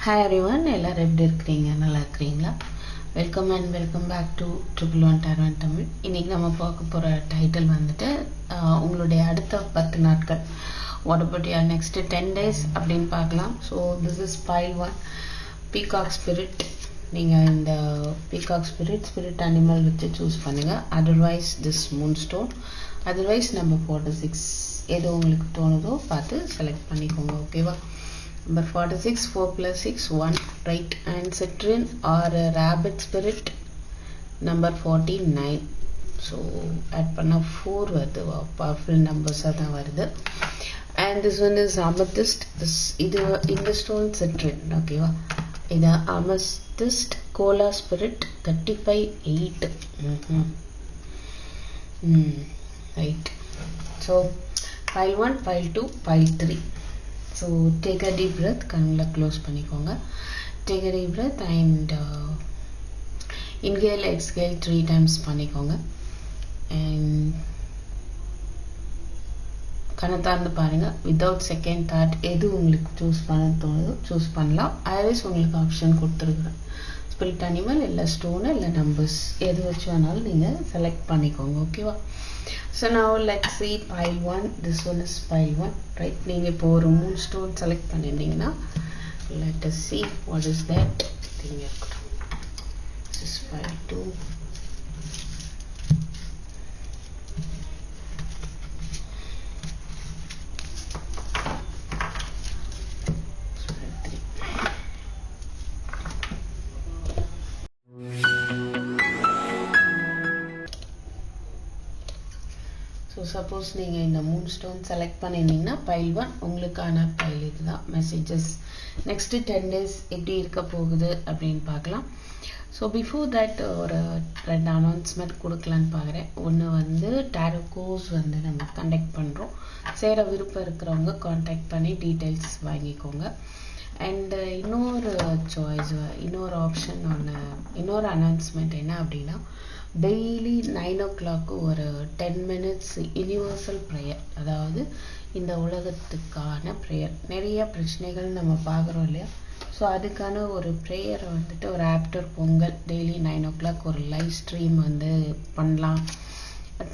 Hi everyone, எல்லாரும் எப்படி இருக்கிறீங்க? நல்லா இருக்கிறீங்களா? Welcome back to triple one டார்வன் தமிழ். இன்னைக்கு நம்ம பார்க்க போகிற டைட்டில் வந்துட்டு உங்களுடைய அடுத்த 10 நாட்கள், what about your next 10 days அப்படின்னு பார்க்கலாம். So this is pile 1, peacock spirit. நீங்கள் இந்த பீகாக் ஸ்பிரிட் அனிமல் வச்சு சூஸ் பண்ணுங்கள். Otherwise this Moon stone, otherwise number 46 எது உங்களுக்கு தோணுதோ பார்த்து செலக்ட் பண்ணிக்கோங்க. ஓகேவா? Number 46, 4 plus 6, 1, right? And citrine or rabbit spirit, number 49. So add panna 4 வருது, powerful numbers தான் வருது. And this one is amethyst. இது இந்த stone citrine, ஓகேவா? இது amethyst cola spirit 35, 8. Right. So pile 1, pile 2, pile 3. So take a deep breath, கண்களை close பண்ணிக்கோங்க. Take a deep breath and inhale, exhale 3 times பண்ணிக்கோங்க. And கண்ணை திறந்து பாருங்க. வித்தவுட் செகண்ட் தாட் எது உங்களுக்கு சூஸ் பண்ண தோணுதோ சூஸ் பண்ணலாம். அதர்வைஸ் உங்களுக்கு ஆப்ஷன் கொடுத்துருக்குறேன். ஸ்பிரிட் அனிமல் இல்லை ஸ்டோனு இல்லை நம்பர்ஸ் எது வச்சு வேணாலும் நீங்கள் செலக்ட் பண்ணிக்கோங்க. ஓகேவா? So now let's see pile 1. This one is pile 1, right? நீங்கள் இப்போ ஒரு மூணு ஸ்டோன் செலக்ட் பண்ணியிருந்தீங்கன்னா let us see what is that thing. This is pile 2. So suppose நீங்கள் இந்த மூணு ஸ்டோன் செலக்ட் பண்ணியிருந்தீங்கன்னா பைல் 1 உங்களுக்கான பைல் இதுதான். மெசேஜஸ் நெக்ஸ்ட்டு 10 days எப்படி இருக்க போகுது அப்படின்னு பார்க்கலாம். ஸோ பிஃபோர் தட் ஒரு 2 அனௌன்ஸ்மெண்ட் கொடுக்கலான்னு பார்க்குறேன். ஒன்று வந்து டேரோ கோர்ஸ் வந்து நம்ம கண்டக்ட் பண்ணுறோம். சேர விருப்பம் இருக்கிறவங்க காண்டாக்ட் பண்ணி டீட்டெயில்ஸ் வாங்கிக்கோங்க. அண்டு இன்னொரு ஆப்ஷன் ஒன்று, இன்னொரு அனௌன்ஸ்மெண்ட் என்ன அப்படின்னா, டெய்லி 9 o'clock ஒரு 10 minutes யூனிவர்சல் ப்ரேயர், அதாவது இந்த உலகத்துக்கான ப்ரேயர். நிறைய பிரச்சனைகள் நம்ம பார்க்குறோம் இல்லையா? ஸோ அதுக்கான ஒரு ப்ரேயரை வந்துட்டு ஒரு ஆஃப்டர் பொங்கல் டெய்லி 9 o'clock ஒரு லைவ் ஸ்ட்ரீம் வந்து பண்ணலாம்.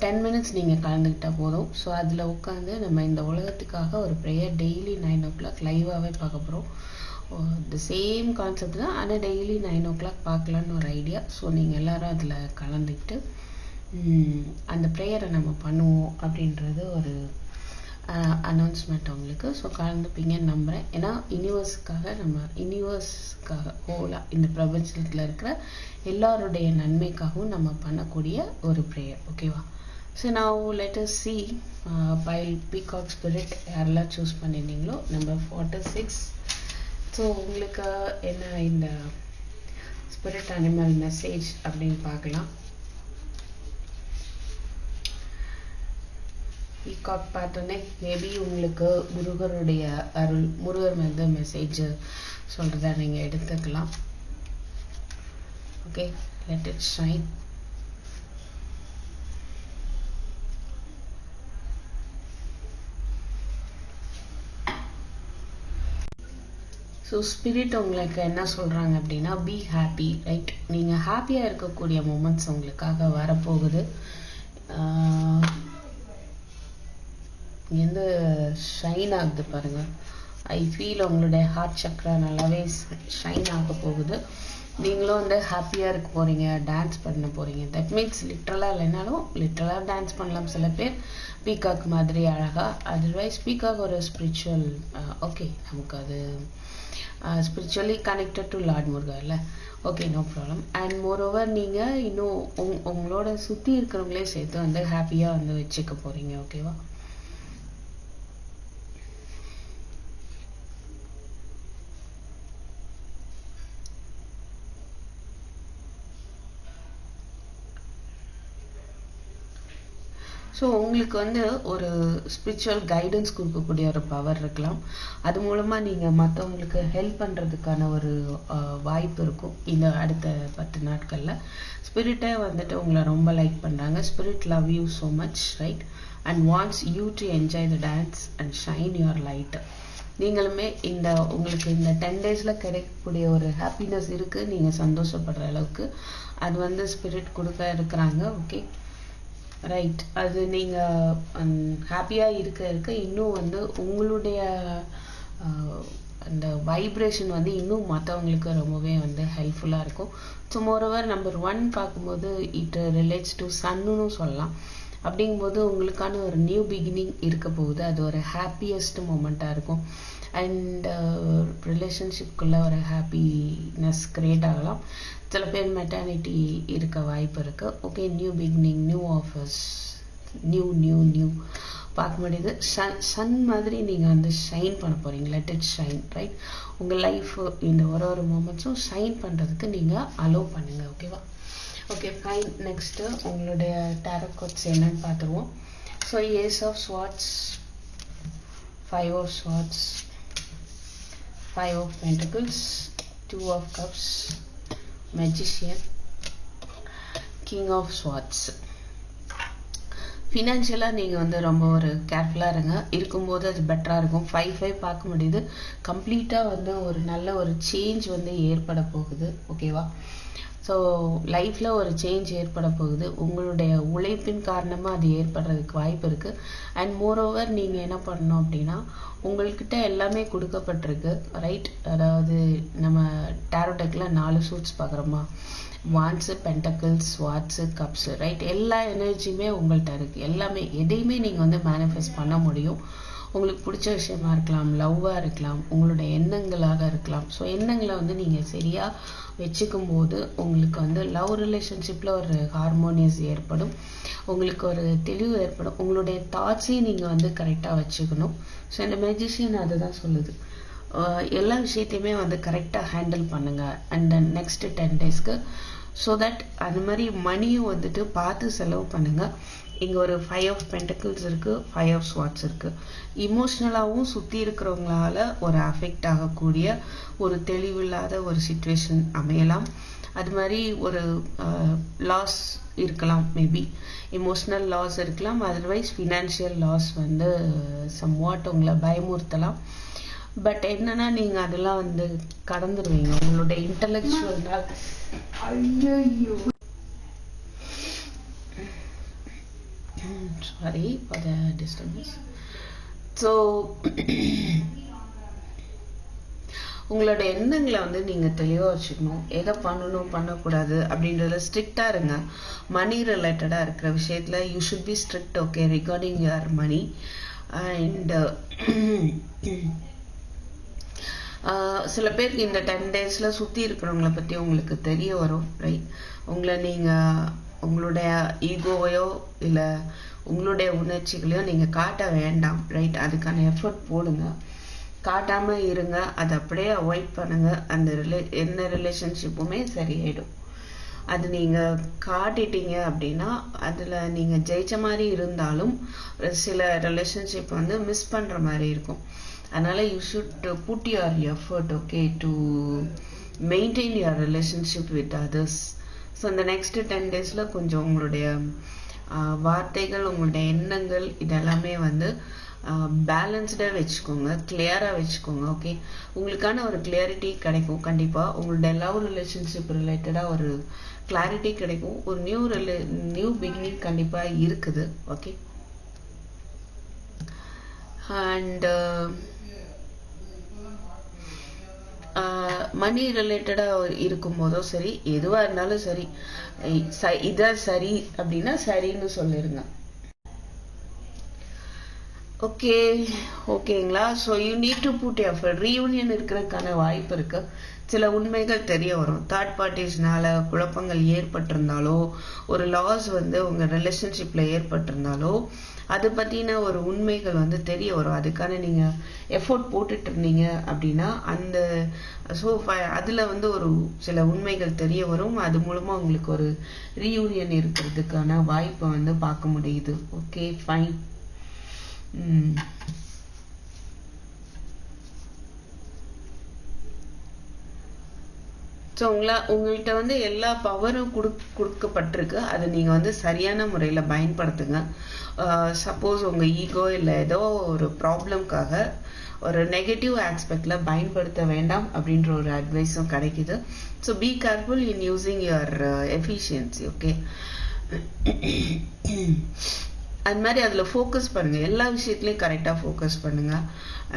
10 minutes நீங்கள் கலந்துக்கிட்டால் போதும். ஸோ அதில் உட்காந்து நம்ம இந்த உலகத்துக்காக ஒரு ப்ரேயர் டெய்லி 9 o'clock லைவாகவே பார்க்க போகிறோம். த சேம் கான்செப்ட் தான், ஆனால் டெய்லி 9 o'clock பார்க்கலான்னு ஒரு ஐடியா. ஸோ நீங்கள் எல்லோரும் அதில் கலந்துக்கிட்டு அந்த ப்ரேயரை நம்ம பண்ணுவோம் அப்படின்றது ஒரு அனௌன்ஸ்மெண்ட் உங்களுக்கு. ஸோ கலந்துப்பீங்கன்னு நம்புகிறேன். ஏன்னா யூனிவர்ஸுக்காக ஹோலாக இந்த பிரபஞ்சத்தில் இருக்கிற எல்லாருடைய நன்மைக்காகவும் நம்ம பண்ணக்கூடிய ஒரு ப்ரேயர். ஓகேவா? So now let us see pile peacock spirit யாரெல்லாம் சூஸ் பண்ணியிருந்தீங்களோ நம்பர் 46. ஸோ உங்களுக்கு என்ன இந்த ஸ்பிரிட் அனிமல் மெசேஜ் அப்படின்னு பார்க்கலாம். பீகாக் பார்த்தோன்னே மேபி உங்களுக்கு முருகருடைய அருள், முருகர் வந்து மெசேஜ் சொல்கிறத நீங்கள் எடுத்துக்கலாம். Okay, let it shine. So spirit உங்களுக்கு என்ன சொல்கிறாங்க அப்படின்னா, பி ஹாப்பி, ரைட்? நீங்கள் ஹாப்பியாக இருக்கக்கூடிய மூமெண்ட்ஸ் உங்களுக்காக வரப்போகுது. இங்கேருந்து ஷைன் ஆகுது பாருங்கள். ஐ ஃபீல் உங்களுடைய ஹார்ட் சக்ரா நல்லாவே ஷைன் ஆக போகுது. நீங்களும் வந்து ஹாப்பியாக இருக்க போகிறீங்க, டான்ஸ் பண்ண போகிறீங்க. தட் மீன்ஸ் லிட்ரலாக இல்லைனாலும் லிட்ரலாக டான்ஸ் பண்ணலாம் சில பேர், பீகாக் மாதிரி அழகாக. அதர்வைஸ் பீகாக் ஒரு ஸ்பிரிச்சுவல், ஓகே, நமக்கு அது spiritually connected to Lord Muruga இல்லை? Okay, no problem. And moreover நீங்கள் இன்னும் உங்களோட சுற்றி இருக்கிறவங்களே சேர்த்து வந்து ஹாப்பியாக வந்து வச்சுக்க போகிறீங்க. ஓகேவா? ஸோ உங்களுக்கு வந்து ஒரு ஸ்பிரிச்சுவல் கைடன்ஸ் கொடுக்கக்கூடிய ஒரு பவர் இருக்கலாம். அது மூலமாக நீங்கள் மற்றவங்களுக்கு ஹெல்ப் பண்ணுறதுக்கான ஒரு வாய்ப்பு இருக்கும். இந்த அடுத்த 10 நாட்களில் ஸ்பிரிட்டே வந்துட்டு உங்களை ரொம்ப லைக் பண்ணுறாங்க. Spirit love you so much, right? And wants you to enjoy the dance and shine your light. நீங்களுமே உங்களுக்கு இந்த 10 டேஸில் கிடைக்கக்கூடிய ஒரு ஹாப்பினஸ் இருக்குது, நீங்கள் சந்தோஷப்படுற அளவுக்கு அது வந்து ஸ்பிரிட் கொடுக்க இருக்கிறாங்க. Okay right. அது நீங்கள் ஹாப்பியாக இருக்க இன்னும் வந்து உங்களுடைய அந்த வைப்ரேஷன் வந்து இன்னும் மற்றவங்களுக்கு ரொம்பவே வந்து ஹெல்ப்ஃபுல்லாக இருக்கும். ஸோ மோரோவர் நம்பர் 1 பார்க்கும்போது இட் ரிலேட்ஸ் டு சன்னுன்னு சொல்லலாம். அப்படிங்கும்போது உங்களுக்கான ஒரு நியூ பிகினிங் இருக்க போகுது. அது ஒரு ஹாப்பியஸ்ட் மூமெண்ட்டாக இருக்கும். அண்ட் ரிலேஷன்ஷிப்குள்ளே ஒரு ஹாப்பினஸ் க்ரியேட் ஆகலாம். சில பேர் மெட்டர்னிட்டி இருக்க வாய்ப்பு இருக்குது. Okay, new beginning, new offers, new பார்க்க முடியுது. சன் மாதிரி நீங்கள் வந்து ஷைன் பண்ண போகிறீங்க. Let it shine, right? உங்கள் லைஃப் இந்த ஒரு மூமெண்ட்ஸும் ஷைன் பண்ணுறதுக்கு நீங்கள் அலோவ் பண்ணுங்கள். ஓகேவா? Okay fine. நெக்ஸ்ட்டு உங்களுடைய டேரோ கார்ட்ஸ் என்னன்னு பார்த்துருவோம். So ace of swords, 5 of swords, 5 of pentacles, 2 of cups, magician, king of swords. ஃபினான்ஷியலாக நீங்கள் வந்து ரொம்ப ஒரு கேர்ஃபுல்லாக இருக்கும்போது அது பெட்டராக இருக்கும். 5 பார்க்க முடியுது. கம்ப்ளீட்டாக வந்து ஒரு நல்ல ஒரு சேஞ்ச் வந்து ஏற்பட போகுது. ஓகேவா? ஸோ லைஃப்பில் ஒரு சேஞ்ச் ஏற்பட போகுது. உங்களுடைய உழைப்பின் காரணமாக அது ஏற்படுறதுக்கு வாய்ப்பு இருக்குது. அண்ட் மோரோவர் நீங்கள் என்ன பண்ணணும் அப்படின்னா, உங்கள்கிட்ட எல்லாமே கொடுக்கப்பட்டிருக்கு, ரைட்? அதாவது நம்ம டேரோ டெக்கில் 4 சூட்ஸ் பார்க்குறோமா, wands, pentacles, swords, cups, right? எல்லா எனர்ஜியுமே உங்கள்கிட்ட இருக்குது. எல்லாமே எதையுமே நீங்கள் வந்து மேனிஃபெஸ்ட் பண்ண முடியும். உங்களுக்கு பிடிச்ச விஷயமா இருக்கலாம், லவ்வாக இருக்கலாம், உங்களுடைய எண்ணங்களாக இருக்கலாம். ஸோ எண்ணங்களை வந்து நீங்கள் சரியாக வச்சுக்கும் போது உங்களுக்கு வந்து லவ் ரிலேஷன்ஷிப்பில் ஒரு ஹார்மோனியஸ் ஏற்படும், உங்களுக்கு ஒரு தெளிவு ஏற்படும். உங்களுடைய தாட்ஸையும் நீங்கள் வந்து கரெக்டாக வச்சுக்கணும். ஸோ இந்த மெஜிஷியன் அதை தான் சொல்லுது. எல்லா விஷயத்தையுமே வந்து கரெக்டாக ஹேண்டில் பண்ணுங்கள் அண்ட் தென் நெக்ஸ்ட் 10 டேஸ்க்கு. ஸோ தட் அது மாதிரி மணியும் வந்துட்டு பார்த்து செலவு பண்ணுங்கள். இங்கே ஒரு 5 ஆஃப் பென்டக்கிள்ஸ் இருக்குது, 5 ஆஃப் ஸ்வாட்ஸ் இருக்குது. இமோஷ்னலாகவும் சுற்றி இருக்கிறவங்களால ஒரு அஃபெக்ட் ஆகக்கூடிய ஒரு தெளிவில்லாத ஒரு சிச்சுவேஷன் அமையலாம். அது மாதிரி ஒரு லாஸ் இருக்கலாம், மேபி இமோஷ்னல் லாஸ் இருக்கலாம், அதர்வைஸ் ஃபினான்ஷியல் லாஸ் வந்து சம்வாட் உங்களை பயமுறுத்தலாம். பட் என்னன்னா நீங்கள் அதெல்லாம் வந்து கடந்துடுவீங்க உங்களுடைய இன்டலெக்சுவல்னால். ஐயோ, sorry for the disturbance. So உங்களோட எண்ணங்களை வந்து நீங்கள் தெளிவாக வச்சுக்கணும். எதை பண்ணணும், பண்ணக்கூடாது அப்படின்றத ஸ்ட்ரிக்டாக இருங்க. மணி ரிலேட்டடாக இருக்கிற விஷயத்தில் you should be strict, okay, regarding your money. And சில பேருக்கு இந்த 10 டேஸில் சுற்றி இருக்கிறவங்கள பற்றி உங்களுக்கு தெரிய வரும், ரைட்? உங்களை நீங்கள் உங்களுடைய ஈகோவையோ இல்லை உங்களுடைய உணர்ச்சிகளையோ நீங்கள் காட்ட வேண்டாம், ரைட்? அதுக்கான எஃபர்ட் போடுங்க, காட்டாமல் இருங்க, அதை அப்படியே அவாய்ட் பண்ணுங்கள். அந்த எந்த ரிலேஷன்ஷிப்புமே சரியாயிடும். அது நீங்கள் காட்டிட்டீங்க அப்படின்னா அதில் நீங்கள் ஜெயிச்ச மாதிரி இருந்தாலும் சில ரிலேஷன்ஷிப் வந்து மிஸ் பண்ணுற மாதிரி இருக்கும். அதனால் you should put your effort, okay, to maintain your relationship with others. So இந்த நெக்ஸ்ட் 10 டேஸில் கொஞ்சம் உங்களுடைய வார்த்தைகள், உங்களுடைய எண்ணங்கள் இதெல்லாமே வந்து பேலன்ஸ்டாக வச்சுக்கோங்க, கிளியராக வச்சுக்கோங்க. ஓகே, உங்களுக்கான ஒரு கிளியரிட்டி கிடைக்கும். கண்டிப்பாக உங்களுடைய லவ் ரிலேஷன்ஷிப் ரிலேட்டடாக ஒரு கிளாரிட்டி கிடைக்கும். ஒரு நியூ பிகினிங் கண்டிப்பாக இருக்குது. ஓகே, அண்ட் மணி ரிலேட்டடாக இருக்கும்போதோ சரி, எதுவாக இருந்தாலும் சரி, இதான் சரி அப்படின்னா சரின்னு சொல்லிடுங்க. ஓகேங்களா? So you need to put effort. Reunion இருக்கிறதுக்கான வாய்ப்பு இருக்குது. சில உண்மைகள் தெரிய வரும். தேர்ட் பார்ட்டிஸ்னால குழப்பங்கள் ஏற்பட்டிருந்தாலோ, ஒரு லாஸ் வந்து உங்கள் ரிலேஷன்ஷிப்பில் ஏற்பட்டிருந்தாலோ, அதை பற்றின ஒரு உண்மைகள் வந்து தெரிய வரும். அதுக்கான நீங்கள் எஃபோர்ட் போட்டுட்டு இருந்தீங்க அப்படின்னா அந்த அதில் வந்து ஒரு சில உண்மைகள் தெரிய வரும். அது மூலமாக உங்களுக்கு ஒரு ரீயூனியன் இருக்கிறதுக்கான வாய்ப்பை வந்து பார்க்க முடியுது. Okay fine. ஸோ உங்கள்கிட்ட வந்து எல்லா பவரும் கொடுக்கப்பட்டிருக்கு. அதை நீங்கள் வந்து சரியான முறையில் பயன்படுத்துங்க. சப்போஸ் உங்கள் ஈகோ இல்லை ஏதோ ஒரு ப்ராப்ளம்காக ஒரு நெகட்டிவ் ஆஸ்பெக்டில் பயன்படுத்த வேண்டாம் அப்படின்ற ஒரு அட்வைஸும் கிடைக்குது. So be careful in using your efficiency. Okay, அது மாதிரி அதில் ஃபோக்கஸ் பண்ணுங்கள். எல்லா விஷயத்துலையும் கரெக்டாக ஃபோக்கஸ் பண்ணுங்கள்.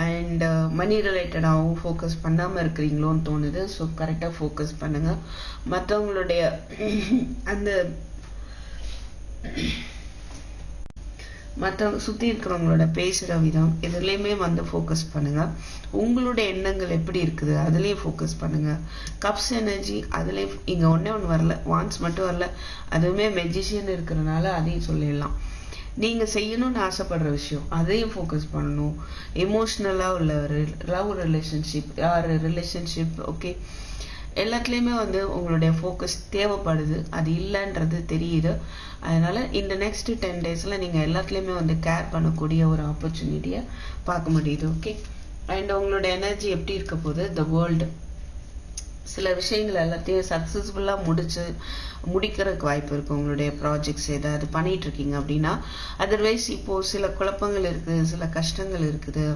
அண்ட் மணி ரிலேட்டடாகவும் ஃபோக்கஸ் பண்ணாமல் இருக்கிறீங்களோன்னு தோணுது. ஸோ கரெக்டாக ஃபோக்கஸ் பண்ணுங்கள். மற்றவங்களுடைய அந்த மற்றவங்க சுற்றி இருக்கிறவங்களோட பேசுகிற விதம் இதுலேயுமே வந்து ஃபோக்கஸ் பண்ணுங்கள். உங்களுடைய எண்ணங்கள் எப்படி இருக்குது அதுலேயும் ஃபோக்கஸ் பண்ணுங்கள். கப்ஸ் எனர்ஜி அதுலேயும் இங்கே ஒன்று வரல, வான்ஸ் மட்டும் வரல. அதுவுமே மெஜிஷியன் இருக்கிறதுனால அதையும் சொல்லிடலாம். நீங்கள் செய்யணும்னு ஆசைப்படுற விஷயம் அதையும் ஃபோக்கஸ் பண்ணணும். எமோஷ்னலாக உள்ள லவ் ரிலேஷன்ஷிப் ஓகே, எல்லாத்துலேயுமே வந்து உங்களுடைய ஃபோக்கஸ் தேவைப்படுது. அது இல்லைன்றது தெரியுது. அதனால் இந்த நெக்ஸ்ட் 10 daysல நீங்கள் எல்லாத்துலேயுமே வந்து கேர் பண்ணக்கூடிய ஒரு ஆப்பர்ச்சுனிட்டியை பார்க்க முடியுது. ஓகே, அண்ட் உங்களோட எனர்ஜி எப்படி இருக்க போகுது, த வேர்ல்டு சில விஷயங்கள் எல்லாத்தையும் சக்ஸஸ்ஃபுல்லாக முடிக்கிறதுக்கு வாய்ப்பு இருக்குது. உங்களுடைய ப்ராஜெக்ட்ஸ் ஏதாவது பண்ணிகிட்டு இருக்கீங்க அப்படின்னா. அதர்வைஸ் இப்போது சில குழப்பங்கள் இருக்குது, சில கஷ்டங்கள் இருக்குது,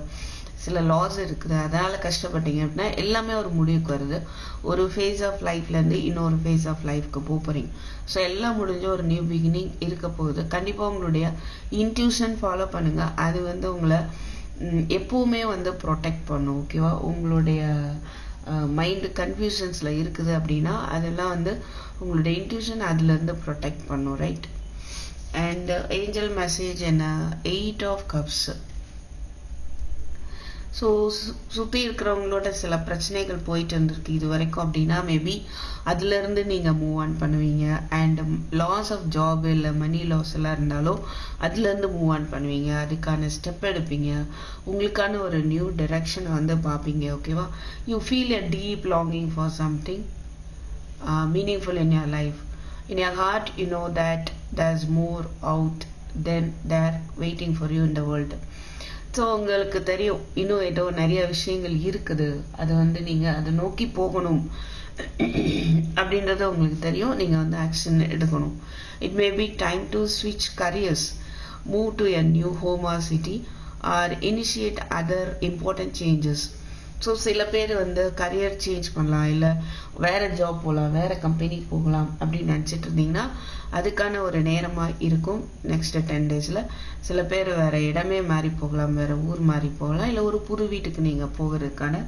சில லாஸ் இருக்குது. அதனால் கஷ்டப்பட்டீங்க அப்படின்னா எல்லாமே ஒரு முடிவுக்கு வருது. ஒரு ஃபேஸ் ஆஃப் லைஃப்லேருந்து இன்னொரு ஃபேஸ் ஆஃப் லைஃப்க்கு போகிறீங்க. ஸோ எல்லாம் முடிஞ்ச ஒரு நியூ பிகினிங் இருக்க போகுது. கண்டிப்பாக உங்களுடைய இன்ட்யூஷன் ஃபாலோ பண்ணுங்கள். அது வந்து உங்களை எப்பவுமே வந்து ப்ரொடெக்ட் பண்ணும். ஓகேவா, உங்களுடைய மைண்டு கன்ஃபியூஷன்ஸில் இருக்குது அப்படின்னா அதெல்லாம் வந்து உங்களுடைய இன்ட்யூஷன் அதுலேருந்து ப்ரொடெக்ட் பண்ணும். ரைட், அண்ட் ஏஞ்சல் மெசேஜ் என்ன, 8 of Cups. ஸோ சுற்றி இருக்கிறவங்களோட சில பிரச்சனைகள் போயிட்டு இருந்திருக்கு இது வரைக்கும் அப்படின்னா மேபி அதுலேருந்து நீங்கள் மூவ் ஆன் பண்ணுவீங்க. அண்ட் லாஸ் ஆஃப் ஜாப் இல்லை மணி லாஸ் எல்லாம் இருந்தாலும் அதுலேருந்து மூவ் ஆன் பண்ணுவீங்க. அதுக்கான ஸ்டெப் எடுப்பீங்க. உங்களுக்கான ஒரு நியூ டைரக்ஷனை வந்து பார்ப்பீங்க. ஓகேவா, you feel a deep longing for something meaningful in your life. In your heart you know that there's more out then there waiting for you in the world. So உங்களுக்கு தெரியும் இன்னும் ஏதோ நிறைய விஷயங்கள் இருக்குது, அது வந்து நீங்கள் அதை நோக்கி போகணும் அப்படின்றது உங்களுக்கு தெரியும். நீங்கள் வந்து ஆக்ஷன் எடுக்கணும். It may be time to ஸ்விட்ச் careers, move to a new home or city or initiate other important changes. So சில பேர் வந்து கரியர் சேஞ்ச் பண்ணலாம், இல்லை வேறு ஜாப் போகலாம், வேறு கம்பெனிக்கு போகலாம் அப்படின்னு நினச்சிட்டு இருந்தீங்கன்னா அதுக்கான ஒரு நேரமாக இருக்கும் நெக்ஸ்ட் 10 daysல. சில பேர் வேறு இடமே மாறி போகலாம், வேறு ஊர் மாறி போகலாம், இல்லை ஒரு புது வீட்டுக்கு நீங்கள் போகிறதுக்கான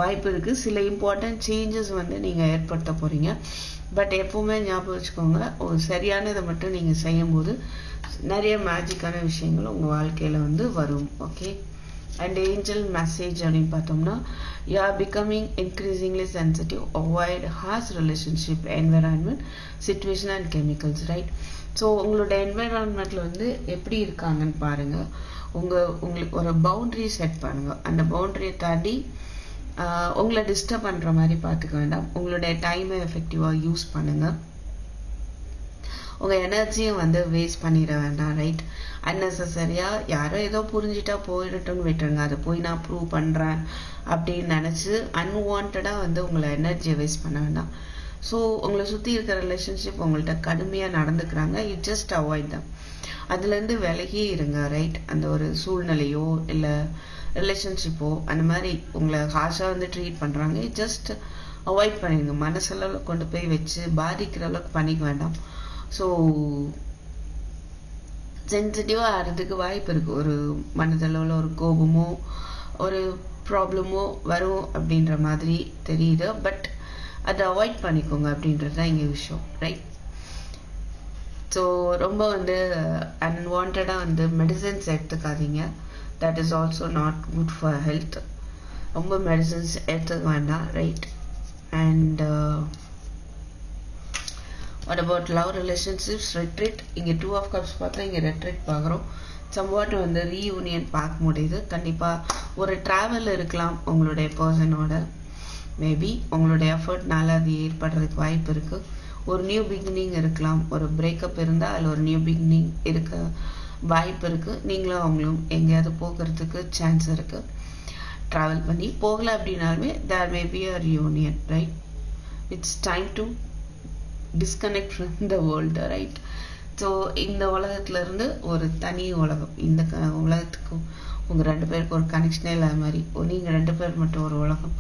வாய்ப்பு இருக்குது. சில இம்பார்ட்டன்ட் சேஞ்சஸ் வந்து நீங்கள் ஏற்படுத்த போகிறீங்க. பட் எப்போவுமே ஞாபகம் வச்சுக்கோங்க, ஒரு சரியானதை மட்டும் நீங்கள் செய்யும்போது நிறைய மேஜிக்கான விஷயங்கள் உங்கள் வாழ்க்கையில் வந்து வரும். ஓகே, அண்ட் ஏஞ்சல் மெசேஜ் அப்படின்னு பார்த்தோம்னா, you are becoming increasingly sensitive, avoid harsh relationship, environment, situation and chemicals. Right, so உங்களோட என்விரான்மெண்ட்டில் வந்து எப்படி இருக்காங்கன்னு பாருங்கள். உங்களுக்கு ஒரு பவுண்ட்ரி செட் பண்ணுங்கள். அந்த பவுண்ட்ரியை தாண்டி உங்களை டிஸ்டர்ப் பண்ணுற மாதிரி பார்த்துக்க வேண்டாம். உங்களுடைய டைமை எஃபெக்டிவாக யூஸ் பண்ணுங்கள். உங்கள் எனர்ஜியும் வந்து வேஸ்ட் பண்ணிட வேண்டாம். ரைட், அன்னெசரியாக யாரோ ஏதோ புரிஞ்சுட்டா போயிடட்டும்னு விட்டுருங்க. அதை போய் நான் ப்ரூவ் பண்ணுறேன் அப்படின்னு நினச்சி அன்வான்டாக வந்து உங்களை எனர்ஜியை வேஸ்ட் பண்ண வேண்டாம். ஸோ உங்களை சுற்றி இருக்கிற ரிலேஷன்ஷிப் உங்கள்கிட்ட கடுமையாக நடந்துக்கிறாங்க, யூ ஜஸ்ட் அவாய்ட் தம். அதுலேருந்து விலகி இருங்க. ரைட், அந்த ஒரு சூழ்நிலையோ இல்லை ரிலேஷன்ஷிப்போ அந்த மாதிரி உங்களை ஹார்ஷாக வந்து ட்ரீட் பண்ணுறாங்க, ஜஸ்ட் அவாய்ட் பண்ணிடுங்க. மனசெல்லாம் கொண்டு போய் வச்சு பாதிக்கிற அளவுக்கு பண்ணிக்க வேண்டாம். ஸோ சென்சிட்டிவாக ஆகிறதுக்கு வாய்ப்பு இருக்குது. ஒரு மனதளவில் ஒரு கோபமோ ஒரு ப்ராப்ளமோ வரும் அப்படின்ற மாதிரி தெரியுது. பட் அதை அவாய்ட் பண்ணிக்கோங்க அப்படின்றது தான் இங்கே விஷயம். ரைட், ஸோ ரொம்ப வந்து அன்வான்டாக வந்து மெடிசன்ஸ் எடுத்துக்காதீங்க. That is also not good for health. ரொம்ப மெடிசன்ஸ் எடுத்துக்க வேண்டாம். Right, and what about love relationships, retreat. இங்கே 2 of Cups பார்த்தா இங்கே retreat பார்க்குறோம். சம்வாட் வந்து ரீயூனியன் பார்க்க முடியுது. கண்டிப்பாக ஒரு ட்ராவல் இருக்கலாம் உங்களுடைய பர்சனோட. மேபி உங்களுடைய எஃபர்ட்னால அது ஏற்படுறதுக்கு வாய்ப்பு இருக்குது. ஒரு நியூ பிகினிங் இருக்கலாம். ஒரு பிரேக்கப் இருந்தால் அதில் ஒரு நியூ பிகினிங் இருக்க வாய்ப்பு இருக்குது. நீங்களும் அவங்களும் எங்கேயாவது போகிறதுக்கு சான்ஸ் இருக்குது. ட்ராவல் பண்ணி போகலை அப்படின்னாலுமே there may be a reunion. Right, it's time to disconnect from the world, right? So இந்த உலகத்துல இருந்து ஒரு தனி உலகம், இந்த உலகத்துக்கும் உங்கள் 2 பேருக்கு ஒரு கனெக்ஷனே இல்லாத மாதிரி, நீங்கள் 2 பேர் மட்டும் ஒரு உலகம்,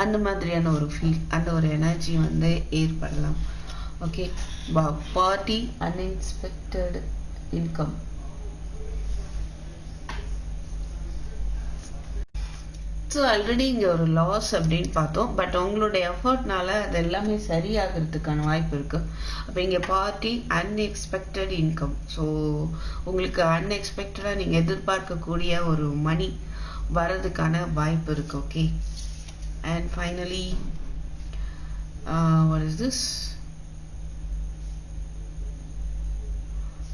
அந்த மாதிரியான ஒரு ஃபீல், அந்த ஒரு எனர்ஜி வந்து ஏற்படலாம். Okay, party unexpected income. So already இங்கே ஒரு லாஸ் அப்படின்னு பார்த்தோம். பட் உங்களுடைய எஃபர்ட்னால அது எல்லாமே சரியாகிறதுக்கான வாய்ப்பு இருக்குது. அப்போ இங்கே பார்ட்டி அன்எக்ஸ்பெக்டட் இன்கம். ஸோ உங்களுக்கு அன்எக்ஸ்பெக்டடாக நீங்கள் எதிர்பார்க்கக்கூடிய ஒரு மணி வரதுக்கான வாய்ப்பு இருக்குது. Okay, and finally what is this?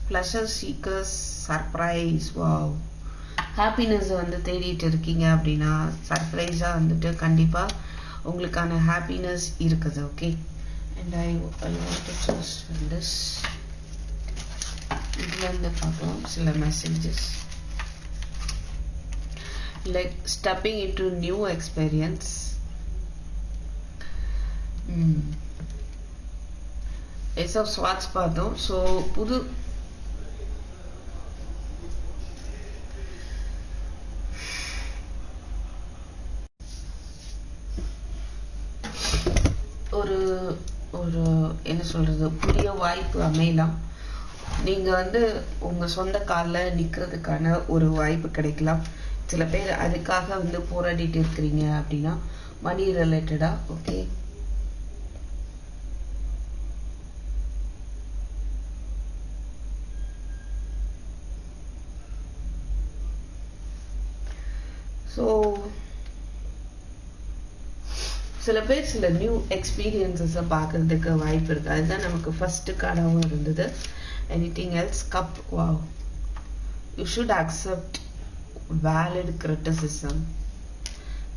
Pleasure seekers surprise. Wow, happiness வந்து தேடிட்டு இருக்கீங்க அப்படின்னா சர்ப்ரைஸாக வந்துட்டு கண்டிப்பாக உங்களுக்கான ஹாப்பினஸ் இருக்குது. Okay, and I want to choose this. இதுலேருந்து பார்க்கலாம் சில messages. Like stepping in to new experience. Ace of swords பார்த்தோம். ஸோ புது ஒரு என்ன சொல்றது, புதிய வாய்ப்பு அமையலாம். நீங்க வந்து உங்க சொந்த காலில் நிற்கிறதுக்கான ஒரு வாய்ப்பு கிடைக்கலாம். சில பேர் அதுக்காக வந்து போராடிட்டு இருக்கிறீங்க அப்படின்னா மணி ரிலேட்டடா. ஓகே, ஸோ சில பேர் சில நியூ எக்ஸ்பீரியன்ஸஸை பார்க்கறதுக்கு வாய்ப்பு இருக்குது. அதுதான் நமக்கு ஃபர்ஸ்ட் கார்டாகவும் இருந்தது. Anything else? Cup. Wow, you should accept valid criticism.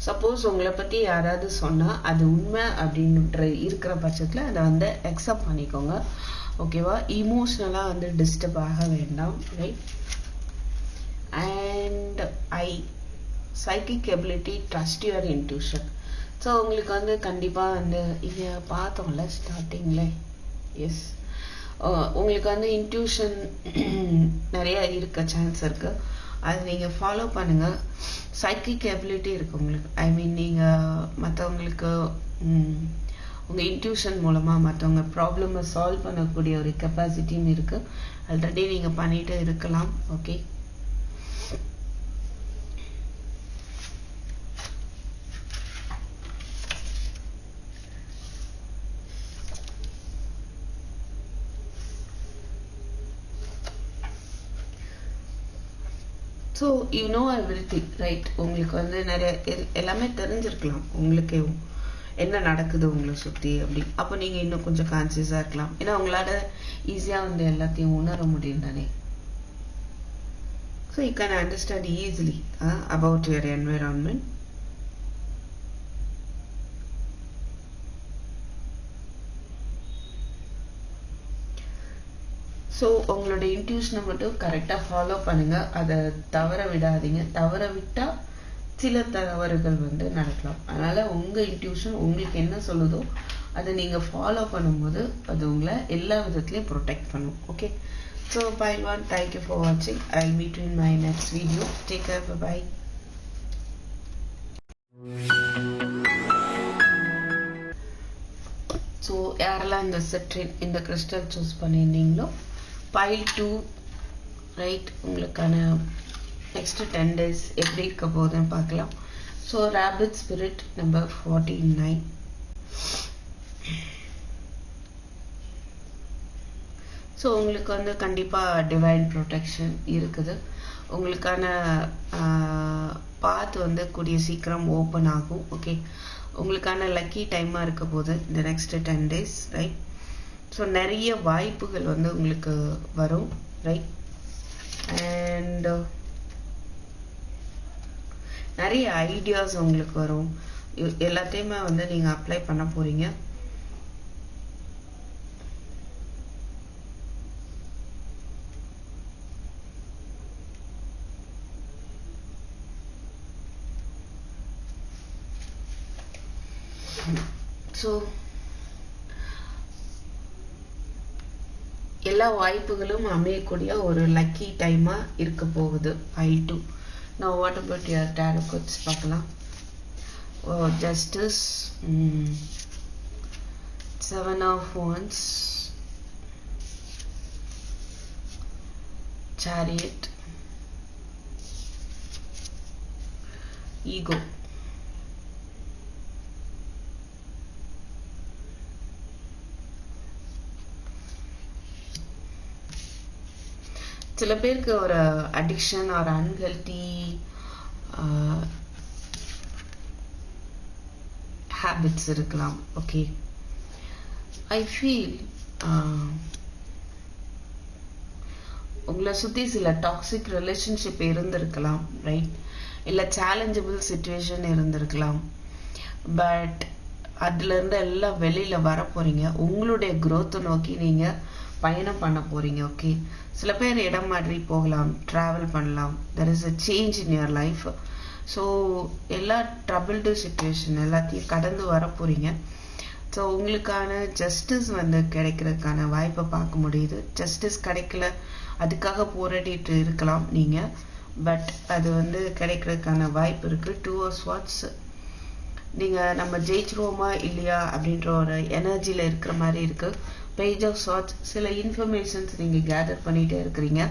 Suppose உங்களை பற்றி யாராவது சொன்னால் அது உண்மை அப்படின்ற இருக்கிற பட்சத்தில் அதை வந்து அக்செப்ட் பண்ணிக்கோங்க. ஓகேவா? இமோஷ்னலாக வந்து டிஸ்டர்ப் ஆக வேண்டாம், right? And psychic ability, trust your intuition. So உங்களுக்கு வந்து கண்டிப்பாக வந்து இங்கே பார்த்தோம்ல ஸ்டார்டிங்கில், எஸ், உங்களுக்கு வந்து இன்ட்யூஷன் நிறைய இருக்க சான்ஸ் இருக்குது. அது நீங்கள் ஃபாலோ பண்ணுங்கள். சைக்கிக் எபிலிட்டி இருக்குது உங்களுக்கு. ஐ மீன் நீங்கள் மற்றவங்களுக்கு உங்கள் இன்ட்யூஷன் மூலமாக மற்றவங்க ப்ராப்ளமை சால்வ் பண்ணக்கூடிய ஒரு கெப்பாசிட்டியும் இருக்குது. ஆல்ரெடி நீங்கள் பண்ணிகிட்டு இருக்கலாம். Okay, so you know everything, right? உங்களுக்கு வந்து நிறைய எல்லாமே தெரிஞ்சிருக்கலாம் உங்களுக்கு என்ன நடக்குது உங்களை சுற்றி அப்படி. அப்போ நீங்கள் இன்னும் கொஞ்சம் கான்சியஸாக இருக்கலாம். ஏன்னா உங்களால் ஈஸியாக வந்து எல்லாத்தையும் உணர முடியும் தானே. So you can understand easily about your environment. So உங்களோட இன்ட்யூஷனை மட்டும் கரெக்டாக ஃபாலோ பண்ணுங்கள். அதை தவற விடாதீங்க. தவற விட்டால் சில தவறுகள் வந்து நடக்கலாம். அதனால் உங்கள் இன்ட்யூஷன் உங்களுக்கு என்ன சொல்லுதோ அதை நீங்கள் ஃபாலோ பண்ணும்போது அது உங்களை எல்லா விதத்துலையும் ப்ரொடெக்ட் பண்ணும். Okay, so bye one, thank you for வாட்சிங். I will meet you in my next video. Take care, bye. So யாரெல்லாம் இந்த சிட்ரின் இந்த கிறிஸ்டல் சூஸ் பண்ணியிருந்தீங்களோ பைல் 2, ரைட்? உங்களுக்கான நெக்ஸ்ட் 10 days எப்படி இருக்க போகுதுன்னு பார்க்கலாம். So rapid spirit number 49. So உங்களுக்கு வந்து கண்டிப்பாக டிவைன் ப்ரொடெக்ஷன் இருக்குது. உங்களுக்கான பாத் வந்து கூடிய சீக்கிரம் ஓப்பன் ஆகும். ஓகே, உங்களுக்கான லக்கி டைமாக இருக்க போது இந்த நெக்ஸ்ட் 10 days, ரைட்? ஸோ நிறைய வாய்ப்புகள் வந்து உங்களுக்கு வரும், ரைட்? அண்ட் நிறைய ஐடியாஸ் உங்களுக்கு வரும். எல்லாத்தையுமே வந்து நீங்கள் அப்ளை பண்ண போகிறீங்க. ஸோ எல்லா வாய்ப்புகளும் அமையக்கூடிய ஒரு லக்கி டைமாக இருக்க போகுது pile 2. Now what about your tarot cards பார்க்கலாம். Justice, 7 of Wands, Chariot, Ego. சில பேருக்கு ஒரு அடிக்ஷன் ஒரு அன்ஹெல்தி ஹேபிட்ஸ் இருக்கலாம். ஓகே, ஐ ஃபீல் உங்களை சுற்றி சில டாக்ஸிக் ரிலேஷன்ஷிப் இருந்திருக்கலாம், ரைட்? இல்லை சேலஞ்சபிள் சுச்சுவேஷன் இருந்திருக்கலாம். பட் அதுலேருந்து எல்லாம் வெளியில் வர போகிறீங்க. உங்களுடைய க்ரோத்தை நோக்கி நீங்கள் பயணம் பண்ண போகிறீங்க. ஓகே, சில பேர் இடம் மாறி போகலாம், ட்ராவல் பண்ணலாம். There is a change in your life. So எல்லா ட்ரபிள்டு சுச்சுவேஷன் எல்லாத்தையும் கடந்து வர போகிறீங்க. ஸோ உங்களுக்கான ஜஸ்டிஸ் கிடைக்கிறதுக்கான வாய்ப்பை பார்க்க முடியுது. ஜஸ்டிஸ் கிடைக்கல, அதுக்காக போராடிட்டு இருக்கலாம் நீங்கள். பட் அது கிடைக்கிறதுக்கான வாய்ப்பு இருக்குது. 2 of Swords, நீங்கள் நம்ம ஜெயிச்சிருவோமா இல்லையா அப்படின்ற ஒரு எனர்ஜியில் இருக்கிற மாதிரி இருக்குது. Page of Swords, சில இன்ஃபர்மேஷன்ஸ் நீங்கள் கேதர் பண்ணிகிட்டே இருக்கிறீங்க.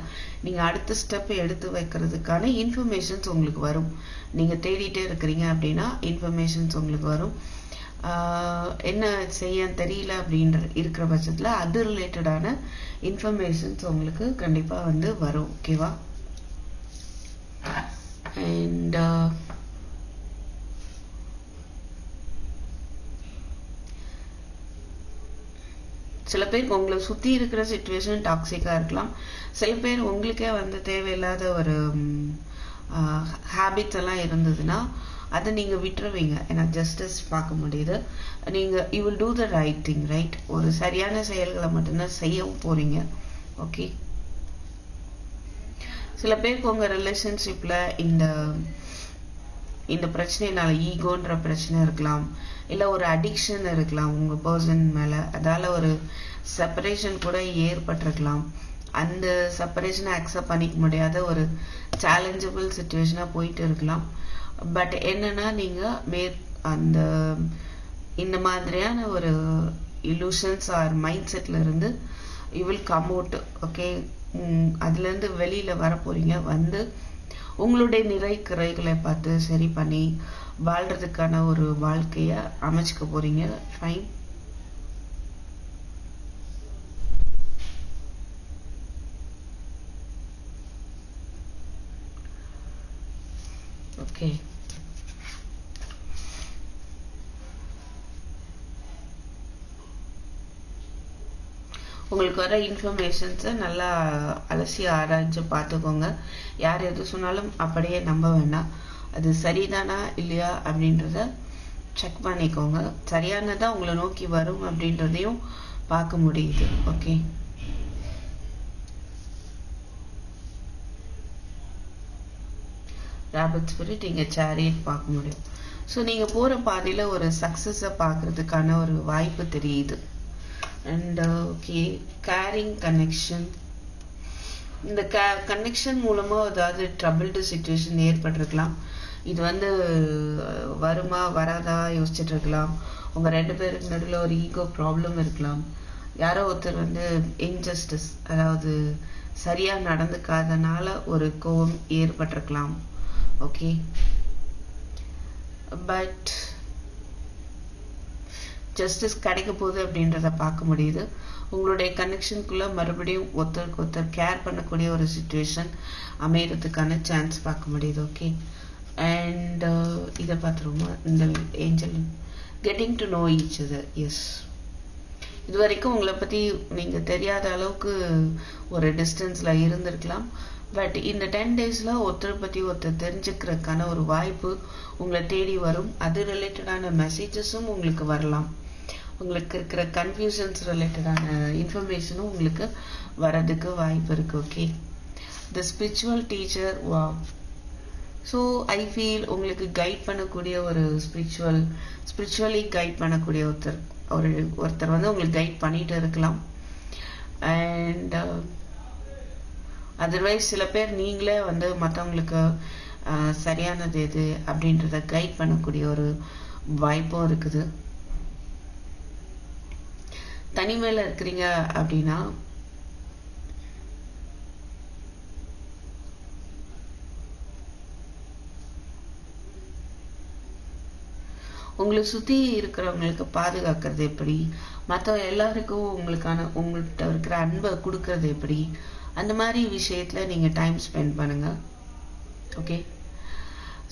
நீங்கள் அடுத்த ஸ்டெப் எடுத்து வைக்கிறதுக்கான இன்ஃபர்மேஷன்ஸ் உங்களுக்கு வரும். நீங்கள் தேடிட்டே இருக்கிறீங்க அப்படின்னா இன்ஃபர்மேஷன்ஸ் உங்களுக்கு வரும். என்ன செய்ய தெரியல அப்படின்ற இருக்கிற பட்சத்தில் அது ரிலேட்டடான இன்ஃபர்மேஷன்ஸ் உங்களுக்கு கண்டிப்பாக வரும். ஓகேவா? அண்ட் சில பேருக்கு உங்களை சுற்றி இருக்கிற சுச்சுவேஷன் டாக்ஸிக்காக இருக்கலாம். சில பேர் உங்களுக்கே தேவையில்லாத ஒரு ஹேபிட்ஸ் எல்லாம் இருந்ததுன்னா அதை நீங்கள் விட்டுருவீங்க. ஏன்னா ஜஸ்டிஸ் பார்க்க முடியுது. நீங்கள் you will do the right thing, right? ஒரு சரியான செயல்களை மட்டும்தான் செய்யவும் போகிறீங்க. ஓகே, சில பேருக்கு உங்கள் ரிலேஷன்ஷிப்பில் இந்த பிரச்சனைனால ஈகோன்ற பிரச்சனை இருக்கலாம், இல்லை ஒரு அடிக்ஷன் இருக்கலாம் உங்கள் பர்சன் மேலே. அதால் ஒரு செப்பரேஷன் கூட ஏற்பட்டிருக்கலாம். அந்த செப்பரேஷனை அக்செப்ட் பண்ணிக்க முடியாத ஒரு சேலஞ்சபிள் சுச்சுவேஷனாக போயிட்டு இருக்கலாம். பட் என்னன்னா நீங்கள் இந்த மாதிரியான ஒரு இலூஷன்ஸ் ஆர் மைண்ட் செட்டில் இருந்து you will come out. Okay, அதுலேருந்து வெளியில் வர போகிறீங்க. உங்களுடைய நிறை குறைகளை பார்த்து சரி பண்ணி வாழ்கிறதுக்கான ஒரு வாழ்க்கையை அமைச்சிக்க போகிறீங்க. ஃபைன். ஓகே, உங்களுக்கு வர இன்ஃபர்மேஷன்ஸை நல்லா அலசி ஆராய்ச்சி பார்த்துக்கோங்க. யார் எது சொன்னாலும் அப்படியே நம்ப வேண்டாம். அது சரிதானா இல்லையா அப்படின்றத செக் பண்ணிக்கோங்க. சரியானதாக உங்களை நோக்கி வரும் அப்படின்றதையும் பார்க்க முடியுது. ஓகே, ராபர்ட் ஸ்பிரிட் இங்கே சேரியட் பார்க்க முடியும். ஸோ நீங்கள் போகிற பாதையில் ஒரு சக்ஸஸை பார்க்குறதுக்கான ஒரு வாய்ப்பு தெரியுது. And okay, caring connection. இந்த கனெக்ஷன் மூலமாக ஏதாவது ட்ரபிள்டு சுச்சுவேஷன் ஏற்பட்டிருக்கலாம். இது வருமா வராதா யோசிச்சுட்டு இருக்கலாம். உங்கள் 2 பேருக்கு நடுவில் ஒரு ஈகோ ப்ராப்ளம் இருக்கலாம். யாரோ ஒருத்தர் இன்ஜஸ்டிஸ், அதாவது சரியாக நடந்துக்காதனால ஒரு கோபம் ஏற்பட்டிருக்கலாம். ஓகே, பட் ஜஸ்டிஸ் கிடைக்க போகுது அப்படின்றத பார்க்க முடியுது. உங்களுடைய கனெக்ஷனுக்குள்ளே மறுபடியும் ஒருத்தருக்கு ஒருத்தர் கேர் பண்ணக்கூடிய ஒரு சுச்சுவேஷன் அமையறதுக்கான சான்ஸ் பார்க்க முடியுது. ஓகே, அண்ட் இதை பார்த்துருவோமா? இந்த angel getting to know each other. Yes, இது வரைக்கும் உங்களை பற்றி நீங்கள் தெரியாத அளவுக்கு ஒரு டிஸ்டன்ஸில் இருந்திருக்கலாம். பட் இந்த 10 டேஸில் ஒருத்தரை பற்றி ஒருத்தர் தெரிஞ்சுக்கிறதுக்கான ஒரு வாய்ப்பு உங்களை தேடி வரும். அது ரிலேட்டடான மெசேஜஸும் உங்களுக்கு வரலாம். உங்களுக்கு இருக்கிற கன்ஃபியூஷன்ஸ் ரிலேட்டடான இன்ஃபர்மேஷனும் உங்களுக்கு வரதுக்கு வாய்ப்பு இருக்குது. ஓகே, த ஸ்பிரிச்சுவல் டீச்சர். வா, ஸோ ஐ ஃபீல் உங்களுக்கு கைட் பண்ணக்கூடிய ஒரு ஸ்பிரிச்சுவலி கைட் பண்ணக்கூடிய ஒருத்தர் உங்களுக்கு கைட் பண்ணிட்டு இருக்கலாம். அண்ட் அதர்வைஸ் சில பேர் நீங்களே வந்து மற்றவங்களுக்கு சரியானது எது அப்படின்றத கைட் பண்ணக்கூடிய ஒரு வாய்ப்பும் இருக்குது. தனிமையில இருக்கிறீங்க அப்படின்னா உங்களை சுத்தி இருக்கிறவங்களுக்கு பாதுகாக்கிறது எப்படி, மற்ற எல்லாருக்கும் உங்கள்கிட்ட இருக்கிற அன்பை கொடுக்கறது எப்படி, அந்த மாதிரி விஷயத்துல நீங்க டைம் ஸ்பெண்ட் பண்ணுங்க. ஓகே,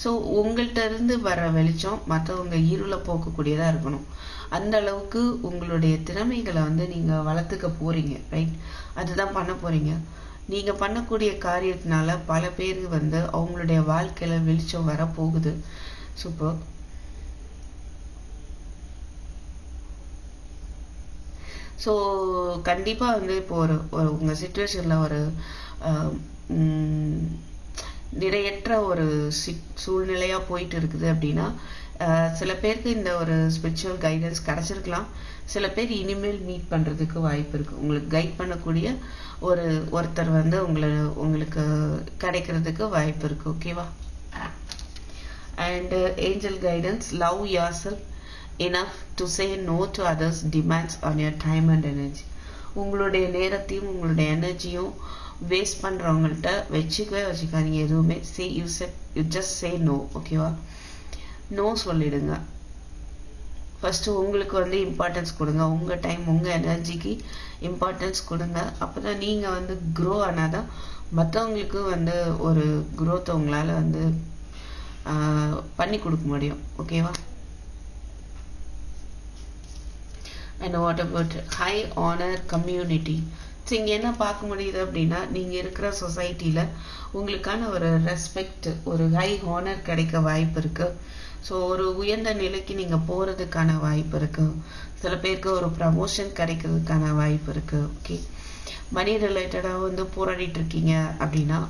ஸோ உங்கள்கிட்ட இருந்து வர வெளிச்சம் மற்றவங்க இருளை போக்கக்கூடியதா இருக்கணும். அந்த அளவுக்கு உங்களுடைய திறமைகளை வந்து நீங்க வளர்த்துக்க போறீங்க, ரைட்? அதுதான் பண்ண போறீங்க. நீங்க பண்ணக்கூடிய காரியத்தினால பல பேருக்கு வந்து அவங்களுடைய வாழ்க்கையில வெளிச்சம் வர போகுது. சூப்பர். ஸோ கண்டிப்பாக வந்து இப்போ ஒரு உங்கள் சுச்சுவேஷனில் ஒரு நிறையற்ற ஒரு சூழ்நிலையாக போயிட்டு இருக்குது அப்படின்னா சில பேருக்கு இந்த ஒரு ஸ்பிரிச்சுவல் கைடன்ஸ் கிடச்சிருக்கலாம். சில பேர் இனிமேல் மீட் பண்ணுறதுக்கு வாய்ப்பு இருக்குது. உங்களுக்கு கைட் பண்ணக்கூடிய ஒருத்தர் வந்து உங்களுக்கு கிடைக்கிறதுக்கு வாய்ப்பு இருக்குது. ஓகேவா? And angel guidance, love your self enough to say no to others demands on your time and energy. உங்களுடைய நேரத்தையும் உங்களுடைய எனர்ஜியும் வேஸ்ட் பண்றவங்கள்ட்ட வச்சுக்காதீங்க எதுவுமே. you just say no. ஓகேவா? நோ சொல்லிடுங்க. ஃபர்ஸ்ட் உங்களுக்கு வந்து இம்பார்ட்டன்ஸ் கொடுங்க. உங்க டைம் உங்க எனர்ஜிக்கு இம்பார்ட்டன்ஸ் கொடுங்க. அப்பதான் நீங்க வந்து க்ரோ ஆனாதான் மற்றவங்களுக்கு வந்து ஒரு க்ரோத்தை உங்களால வந்து பண்ணி கொடுக்க முடியும். ஓகேவா? And what about high honour community? So இங்கே என்ன பார்க்க முடியுது அப்படின்னா, நீங்கள் இருக்கிற சொசைட்டியில் உங்களுக்கான ஒரு ரெஸ்பெக்ட், ஒரு ஹை ஆனர் கிடைக்க வாய்ப்பு இருக்குது. ஸோ ஒரு உயர்ந்த நிலைக்கு நீங்கள் போகிறதுக்கான வாய்ப்பு இருக்குது. சில பேருக்கு ஒரு ப்ரமோஷன் கிடைக்கிறதுக்கான வாய்ப்பு இருக்குது. ஓகே, மணி ரிலேட்டடாக வந்து போராடிட்டு இருக்கீங்க அப்படின்னா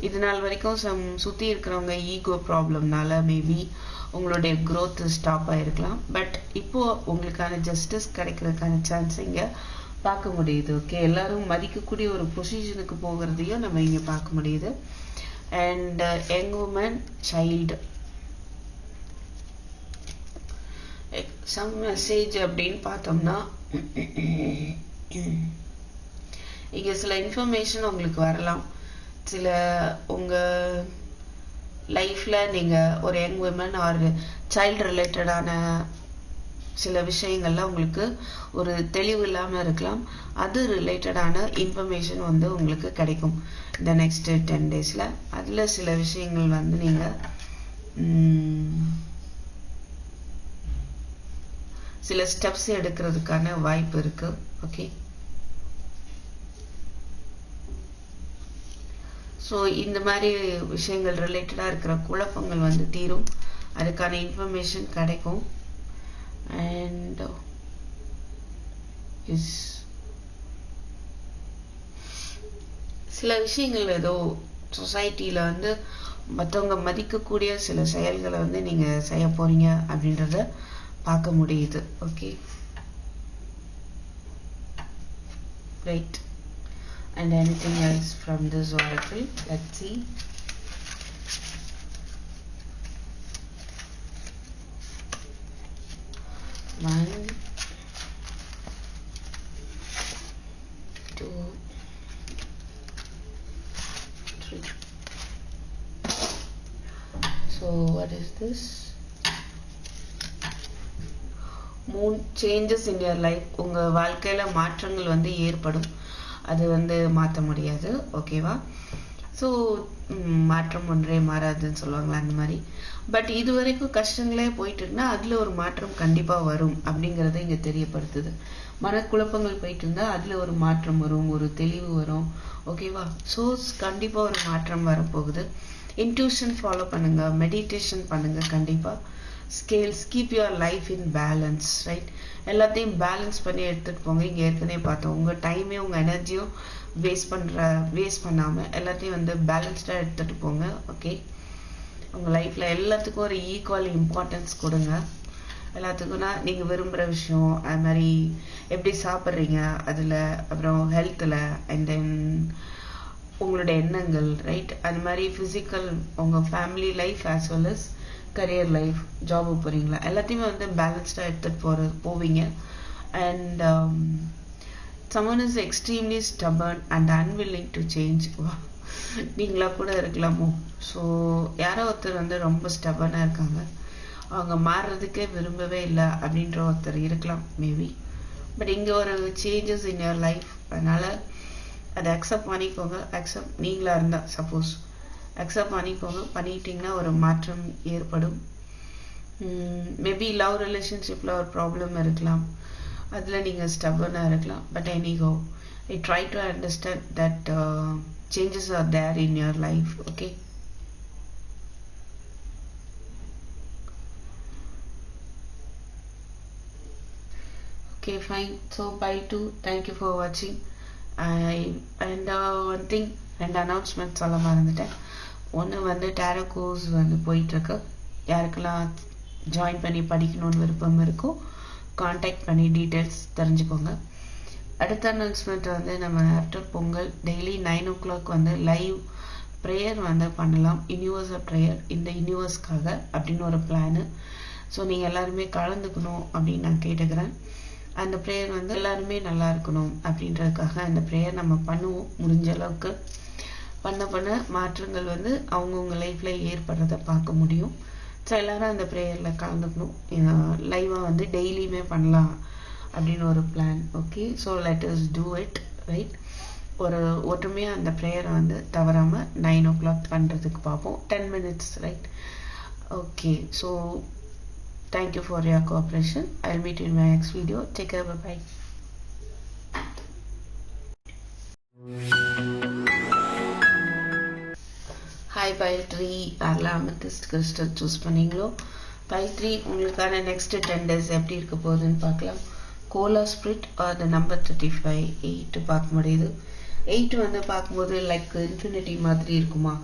இது நாள் வரைக்கும் சுற்றி இருக்கிறவங்க ஈகோ ப்ராப்ளம்னால மேபி உங்களுடைய க்ரோத் ஸ்டாப் ஆகிருக்கலாம். பட் இப்போது உங்களுக்கான ஜஸ்டிஸ் கிடைக்கிறதுக்கான சான்ஸ் இங்கே பார்க்க முடியுது. ஓகே, எல்லாரும் மதிக்கக்கூடிய ஒரு பொசிஷனுக்கு போகிறதையும் நம்ம இங்கே பார்க்க முடியுது. And young woman, child, some message அப்படின்னு பார்த்தோம்னா இங்கே சில இன்ஃபர்மேஷன் உங்களுக்கு வரலாம். சில உங்கள் லைஃப்பில் நீங்கள் ஒரு யங் உமன் ஆர் சைல்டு ரிலேட்டடான சில விஷயங்கள்லாம் உங்களுக்கு ஒரு தெளிவு இல்லாமல் இருக்கலாம். அது ரிலேட்டடான இன்ஃபர்மேஷன் வந்து உங்களுக்கு கிடைக்கும் இந்த நெக்ஸ்ட் 10 daysல. அதில் சில விஷயங்கள் வந்து நீங்கள் சில ஸ்டெப்ஸ் எடுக்கிறதுக்கான வாய்ப்பு இருக்கு. ஓகே, ஸோ இந்த மாதிரி விஷயங்கள் ரிலேட்டடாக இருக்கிற குழப்பங்கள் வந்து தீரும். அதுக்கான இன்ஃபர்மேஷன் கிடைக்கும். அண்ட் சில விஷயங்கள் ஏதோ சொசைட்டியில் வந்து மற்றவங்க மதிக்கக்கூடிய சில செயல்களை வந்து நீங்கள் செய்ய போறீங்க அப்படின்றத பார்க்க முடியுது. Okay, right. And anything else from this oracle? Let's see. One, two, three. So what is this? Moon changes in your life. உங்க வாழ்க்கையில மாற்றங்கள் வந்து ஏற்படும். அது வந்து மாற்ற முடியாது. ஓகேவா? ஸோ மாற்றம் ஒன்றே மாறாதுன்னு சொல்லுவாங்களா, அந்த மாதிரி. பட் இது வரைக்கும் கஷ்டங்களே போயிட்டு இருந்தால் அதில் ஒரு மாற்றம் கண்டிப்பாக வரும் அப்படிங்கிறத இங்கே தெரியப்படுத்துது. மனக்குழப்பங்கள் போயிட்டு இருந்தால் அதில் ஒரு மாற்றம் வரும், ஒரு தெளிவு வரும். ஓகேவா? ஸோ கண்டிப்பாக ஒரு மாற்றம் வரப்போகுது. இன்ட்யூஷன் ஃபாலோ பண்ணுங்க, மெடிடேஷன் பண்ணுங்க. கண்டிப்பாக scales, keep your life in balance, right? எல்லாத்தையும் பேலன்ஸ் பண்ணி எடுத்துகிட்டு போங்க. இங்கே ஏற்கனவே பார்த்தோம், உங்கள் டைமே உங்கள் எனர்ஜியும் வேஸ்ட் பண்ணாமல் எல்லாத்தையும் வந்து பேலன்ஸ்டாக எடுத்துகிட்டு போங்க. ஓகே, உங்கள் லைஃப்பில் எல்லாத்துக்கும் ஒரு ஈக்குவல் இம்பார்ட்டன்ஸ் கொடுங்க. எல்லாத்துக்கும்னா நீங்கள் விரும்புகிற விஷயம், அது மாதிரி எப்படி சாப்பிட்றீங்க அதில், அப்புறம் ஹெல்த்தில், அண்ட் தென் உங்களோட எண்ணங்கள், ரைட்? அது மாதிரி ஃபிசிக்கல், உங்கள் family life as well as career life, ஜாபுக்கு போகிறீங்களா, எல்லாத்தையுமே வந்து பேலன்ஸ்டாக எடுத்துகிட்டு போவீங்க. And someone is extremely stubborn and unwilling to change. நீங்களா கூட இருக்கலாமோ? ஸோ யாரோ ஒருத்தர் வந்து ரொம்ப ஸ்டபர்னாக இருக்காங்க, அவங்க மாறுறதுக்கே விரும்பவே இல்லை அப்படின்ற ஒருத்தர் இருக்கலாம் மேபி. பட் இங்கே ஒரு சேஞ்சஸ் இன் யுவர் லைஃப், அதனால் அதை அக்செப்ட் பண்ணிக்கோங்க. நீங்களாக இருந்தால் சப்போஸ் அக்செப்ட் பண்ணிக்கோங்க. பண்ணிட்டீங்கன்னா ஒரு மாற்றம் ஏற்படும். மேபி லவ் ரிலேஷன்ஷிப்பில் ஒரு ப்ராப்ளம் இருக்கலாம், அதில் நீங்கள் ஸ்டபர்னாக இருக்கலாம். But anyhow, I try to understand that changes are there in your life. Okay, okay, fine. So bye to, thank you for watching. And one thing, ரெண்டு அனௌன்ஸ்மெண்ட் சொல்ல மறந்துட்டேன். ஒன்று வந்து டேரோ கோர்ஸ் வந்து போயிட்டுருக்கு. யாருக்கெல்லாம் ஜாயின் பண்ணி படிக்கணும்னு விருப்பம் இருக்கோ காண்டாக்ட் பண்ணி டீட்டெயில்ஸ் தெரிஞ்சுக்கோங்க. அடுத்த அனௌன்ஸ்மெண்ட் வந்து நம்ம ஆஃப்டர் பொங்கல் டெய்லி 9 o'clock வந்து லைவ் ப்ரேயர் வந்து பண்ணலாம், யூனிவர்சல் ப்ரேயர், இந்த யூனிவர்ஸ்க்காக அப்படின்னு ஒரு பிளானு. ஸோ நீங்கள் எல்லாருமே கலந்துக்கணும் அப்படின்னு நான் கேட்டுக்கிறேன். அந்த ப்ரேயர் வந்து எல்லாருமே நல்லா இருக்கணும் அப்படின்றதுக்காக அந்த ப்ரேயர் நம்ம பண்ணுவோம். முடிஞ்ச அளவுக்கு பண்ண மாற்றங்கள் வந்து அவங்கவுங்க லைஃப்பில் ஏற்படுறதை பார்க்க முடியும். ஸோ எல்லோரும் அந்த ப்ரேயரில் கலந்துக்கணும். லைவாக வந்து டெய்லியுமே பண்ணலாம் அப்படின்னு ஒரு plan. Okay, so let us do it, right? ஒரு ஒற்றுமையாக அந்த ப்ரேயரை வந்து தவறாமல் 9 o'clock பண்ணுறதுக்கு பார்ப்போம். 10 minutes, right? Okay, so thank you for your cooperation. I'll meet you in my next video. Take care. Bye bye. Hi pile 3, யாரெல்லாம் Amethyst crystal choose பண்ணீங்களோ pile 3 உங்களுக்கான நெக்ஸ்ட் 10 days எப்படி இருக்க போகுதுன்னு பார்க்கலாம். Koala spirit are the number 35, 8 பார்க்க முடியுது. 8 வந்து பார்க்கும்போது லைக் இன்ஃபினிட்டி மாதிரி இருக்குமா?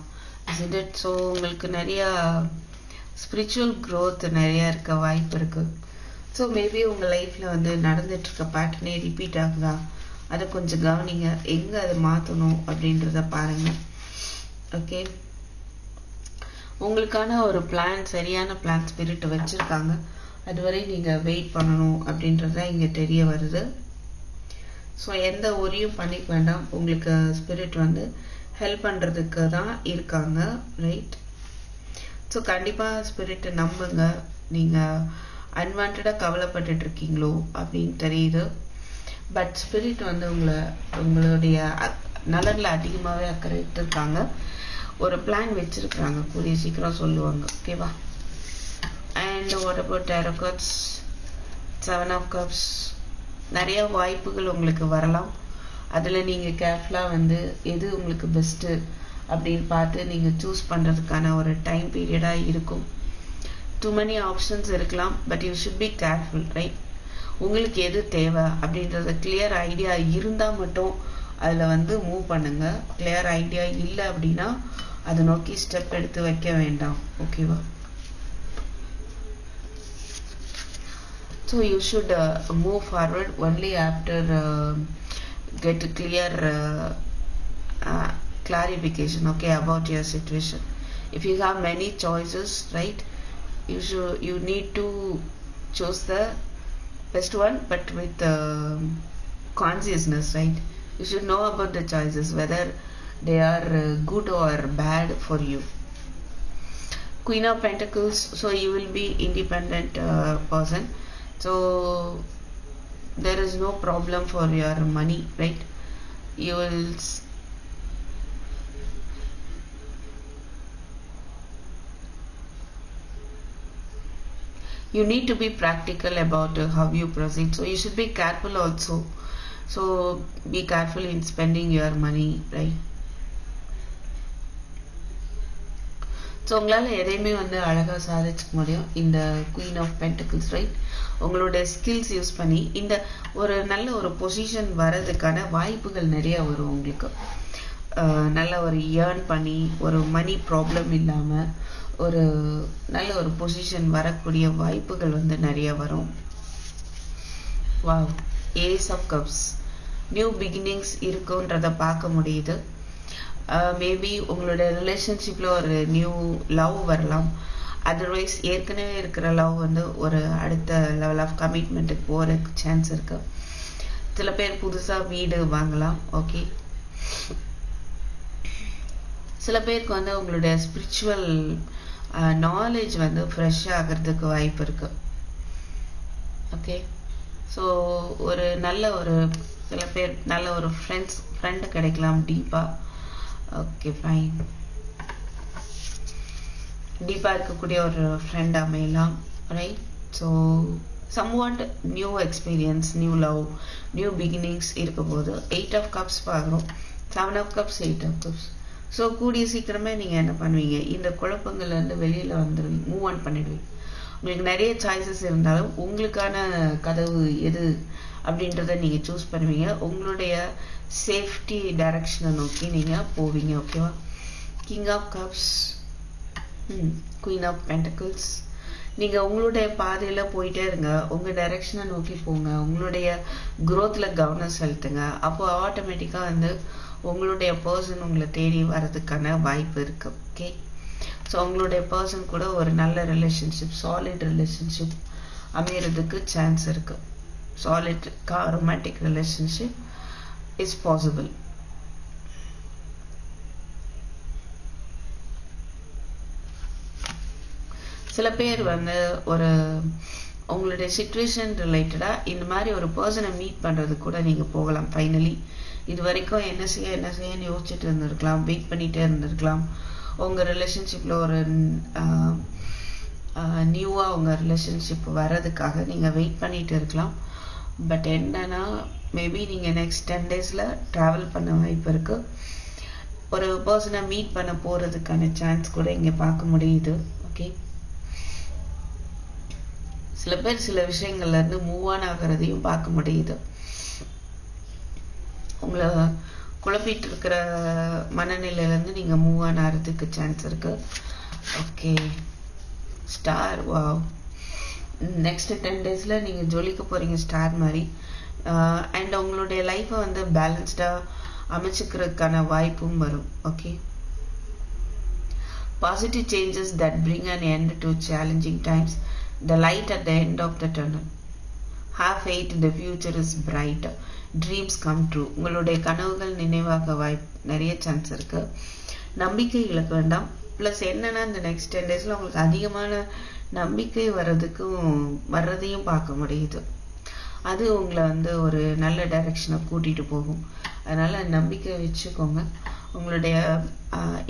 Is it? ஸோ உங்களுக்கு நிறையா ஸ்பிரிச்சுவல் க்ரோத் நிறையா இருக்க வாய்ப்பு இருக்குது. ஸோ மேபி உங்கள் லைஃப்பில் வந்து நடந்துகிட்ருக்க பேட்டர்னே ரிப்பீட் ஆகுதா, அதை கொஞ்சம் கவனிங்க. எங்கே அதை மாற்றணும் அப்படின்றத பாருங்கள். ஓகே, உங்களுக்கான ஒரு பிளான், சரியான பிளான் ஸ்பிரிட் வச்சுருக்காங்க. அதுவரை நீங்கள் வெயிட் பண்ணணும் அப்படின்றது தான் இங்கே தெரிய வருது. ஸோ எந்த ஒரியும் பண்ணிக்க வேண்டாம், உங்களுக்கு ஸ்பிரிட் வந்து ஹெல்ப் பண்ணுறதுக்கு தான் இருக்காங்க, ரைட்? ஸோ கண்டிப்பாக ஸ்பிரிட்டை நம்புங்க. நீங்கள் அன்வான்டாக கவலைப்பட்டுட்டு இருக்கீங்களோ அப்படின்னு தெரியுது. பட் ஸ்பிரிட் வந்து உங்களுடைய நலனில் அதிகமாகவே அக்கறை எடுத்துருக்காங்க. ஒரு பிளான் வச்சுருக்குறாங்க, கூடிய சீக்கிரம் சொல்லுவாங்க. ஓகேவா? And what about tarot cards? 7 of cups. நிறைய வாய்ப்புகள் உங்களுக்கு வரலாம். அதில் நீங்கள் கேர்ஃபுல்லாக வந்து எது உங்களுக்கு பெஸ்ட்டு அப்படின்னு பார்த்து நீங்கள் சூஸ் பண்ணுறதுக்கான ஒரு டைம் பீரியடாக இருக்கும். டூ மெனி ஆப்ஷன்ஸ் இருக்கலாம், but you should be careful, right? உங்களுக்கு எது தேவை அப்படின்றத கிளியர் ஐடியா இருந்தால் மட்டும் அதில் வந்து மூவ் பண்ணுங்கள். கிளியர் ஐடியா இல்லை அப்படின்னா அதை நோக்கி ஸ்டெப் எடுத்து வைக்க வேண்டாம். ஓகேவா? So you should move forward only after get clear clarification, okay, about your situation. If you have many choices, right, you need to choose the best one, but with consciousness, right? You should know about the choices, whether they are good or bad for you. Queen of Pentacles, so you will be independent person, so there is no problem for your money, right? You will you need to be practical about how you proceed, so you should be careful also. So be careful in spending your money, right? So உங்களால் எதையுமே வந்து அழகாக சாதிச்சுக்க முடியும் இந்த queen of pentacles, right? உங்களோட skills use பண்ணி இந்த ஒரு நல்ல ஒரு பொசிஷன் வர்றதுக்கான வாய்ப்புகள் நிறையா வரும் உங்களுக்கு. நல்ல ஒரு ஏர்ன் பண்ணி ஒரு மணி ப்ராப்ளம் இல்லாமல் ஒரு நல்ல ஒரு பொசிஷன் வரக்கூடிய வாய்ப்புகள் வந்து நிறைய வரும். Wow, ace of cups, new beginnings இருக்குன்றத பார்க்க முடியுது. மேபி உங்களோட ரிலேஷன்ஷிப்பில் ஒரு நியூ லவ் வரலாம். அதர்வைஸ் ஏற்கனவே இருக்கிற லவ் வந்து ஒரு அடுத்த லெவல் ஆஃப் கமிட்மெண்ட்டுக்கு போகிறதுக்கு சான்ஸ் இருக்கு. சில பேர் புதுசாக வீடு வாங்கலாம். ஓகே, சில பேருக்கு வந்து உங்களுடைய ஸ்பிரிச்சுவல் நாலேஜ் வந்து ஃப்ரெஷ் ஆகிறதுக்கு வாய்ப்பு இருக்கு. ஓகே, ஸோ ஒரு நல்ல ஒரு சில பேர் நல்ல ஒரு ஃப்ரெண்டு கிடைக்கலாம் டீப்பாக. ஓகே ஃபைன், டீப்பாக இருக்கக்கூடிய ஒரு ஃப்ரெண்ட் அமையலாம். Right, so somewhat new experience, new love, new beginnings இருக்க போது 8 ஆஃப் கப்ஸ் பார்க்குறோம். 7 of cups, 8 of cups. So கூடிய சீக்கிரமே நீங்கள் என்ன பண்ணுவீங்க, இந்த குழப்பங்கள்லேருந்து வெளியில் வந்துடுவீங்க, மூவ் ஆன் பண்ணிடுவீங்க. உங்களுக்கு நிறைய சாய்ஸஸ் இருந்தாலும் உங்களுக்கான கதவு எது அப்படின்றத நீங்கள் சூஸ் பண்ணுவீங்க. உங்களுடைய சேஃப்டி டைரக்ஷனை நோக்கி நீங்கள் போவீங்க. ஓகேவா? King of cups, queen of pentacles. நீங்கள் உங்களுடைய பாதையில் போயிட்டே இருங்க, உங்கள் டைரக்ஷனை நோக்கி போங்க, உங்களுடைய க்ரோத்தில் கவனம் செலுத்துங்க. அப்போ ஆட்டோமேட்டிக்காக வந்து உங்களுடைய பர்சன் உங்களை தேடி வர்றதுக்கான வாய்ப்பு இருக்கு. ஓகே, ஸோ உங்களுடைய பர்சன் கூட ஒரு நல்ல ரிலேஷன்ஷிப், சாலிட் ரிலேஷன்ஷிப் அமையறதுக்கு சான்ஸ் இருக்கு. Solid romantic relationship is possible. சில பேர் வந்து ஒரு உங்களுடைய சிச்சுவேஷன் ரிலேட்டடாக இந்த மாதிரி ஒரு பர்சனை மீட் பண்ணுறது கூட நீங்கள் போகலாம். ஃபைனலி இது வரைக்கும் என்ன செய்யன்னு யோசிச்சுட்டு இருந்திருக்கலாம், வெயிட் பண்ணிகிட்டே இருந்திருக்கலாம். உங்கள் ரிலேஷன்ஷிப்பில் ஒரு நியூவாக உங்கள் ரிலேஷன்ஷிப் வர்றதுக்காக நீங்கள் வெயிட் பண்ணிகிட்டு இருக்கலாம். பட் என்னன்னா மேபி நீங்கள் நெக்ஸ்ட் 10 டேஸில் ட்ராவல் பண்ண வாய்ப்பு இருக்குது. ஒரு பர்சனை மீட் பண்ண போகிறதுக்கான சான்ஸ் கூட இங்கே பார்க்க முடியுது. ஓகே, சில பேர் சில விஷயங்கள்ல இருந்து மூவ் ஆன் ஆகிறதையும் பார்க்க முடியுது. உங்களை குழப்பிட்டு இருக்கிற மனநிலையிலேருந்து நீங்கள் மூவ் ஆன் ஆகிறதுக்கு சான்ஸ் இருக்கு. ஓகே, ஸ்டார், வாவ், நெக்ஸ்ட் 10 டேஸில் நீங்கள் ஜொலிக்க போகிறீங்க ஸ்டார் மாதிரி. அண்ட் உங்களுடைய லைஃப்பை வந்து பேலன்ஸ்டாக அமைச்சுக்கிறதுக்கான வாய்ப்பும் வரும். Okay, positive changes that bring an end to challenging times, the light at the end of the tunnel. Have faith, the future is bright, dreams come true. உங்களுடைய கனவுகள் நினைவாக வாய்ப்பு நிறைய சான்ஸ் இருக்கு. நம்பிக்கை இழக்க வேண்டாம். ப்ளஸ் என்னன்னா இந்த நெக்ஸ்ட் 10 டேஸில் உங்களுக்கு அதிகமான நம்பிக்கை வர்றதையும் பார்க்க முடியுது. அது உங்களை வந்து ஒரு நல்ல டைரக்ஷனை கூட்டிகிட்டு போகும். அதனால் நம்பிக்கை வச்சுக்கோங்க. உங்களுடைய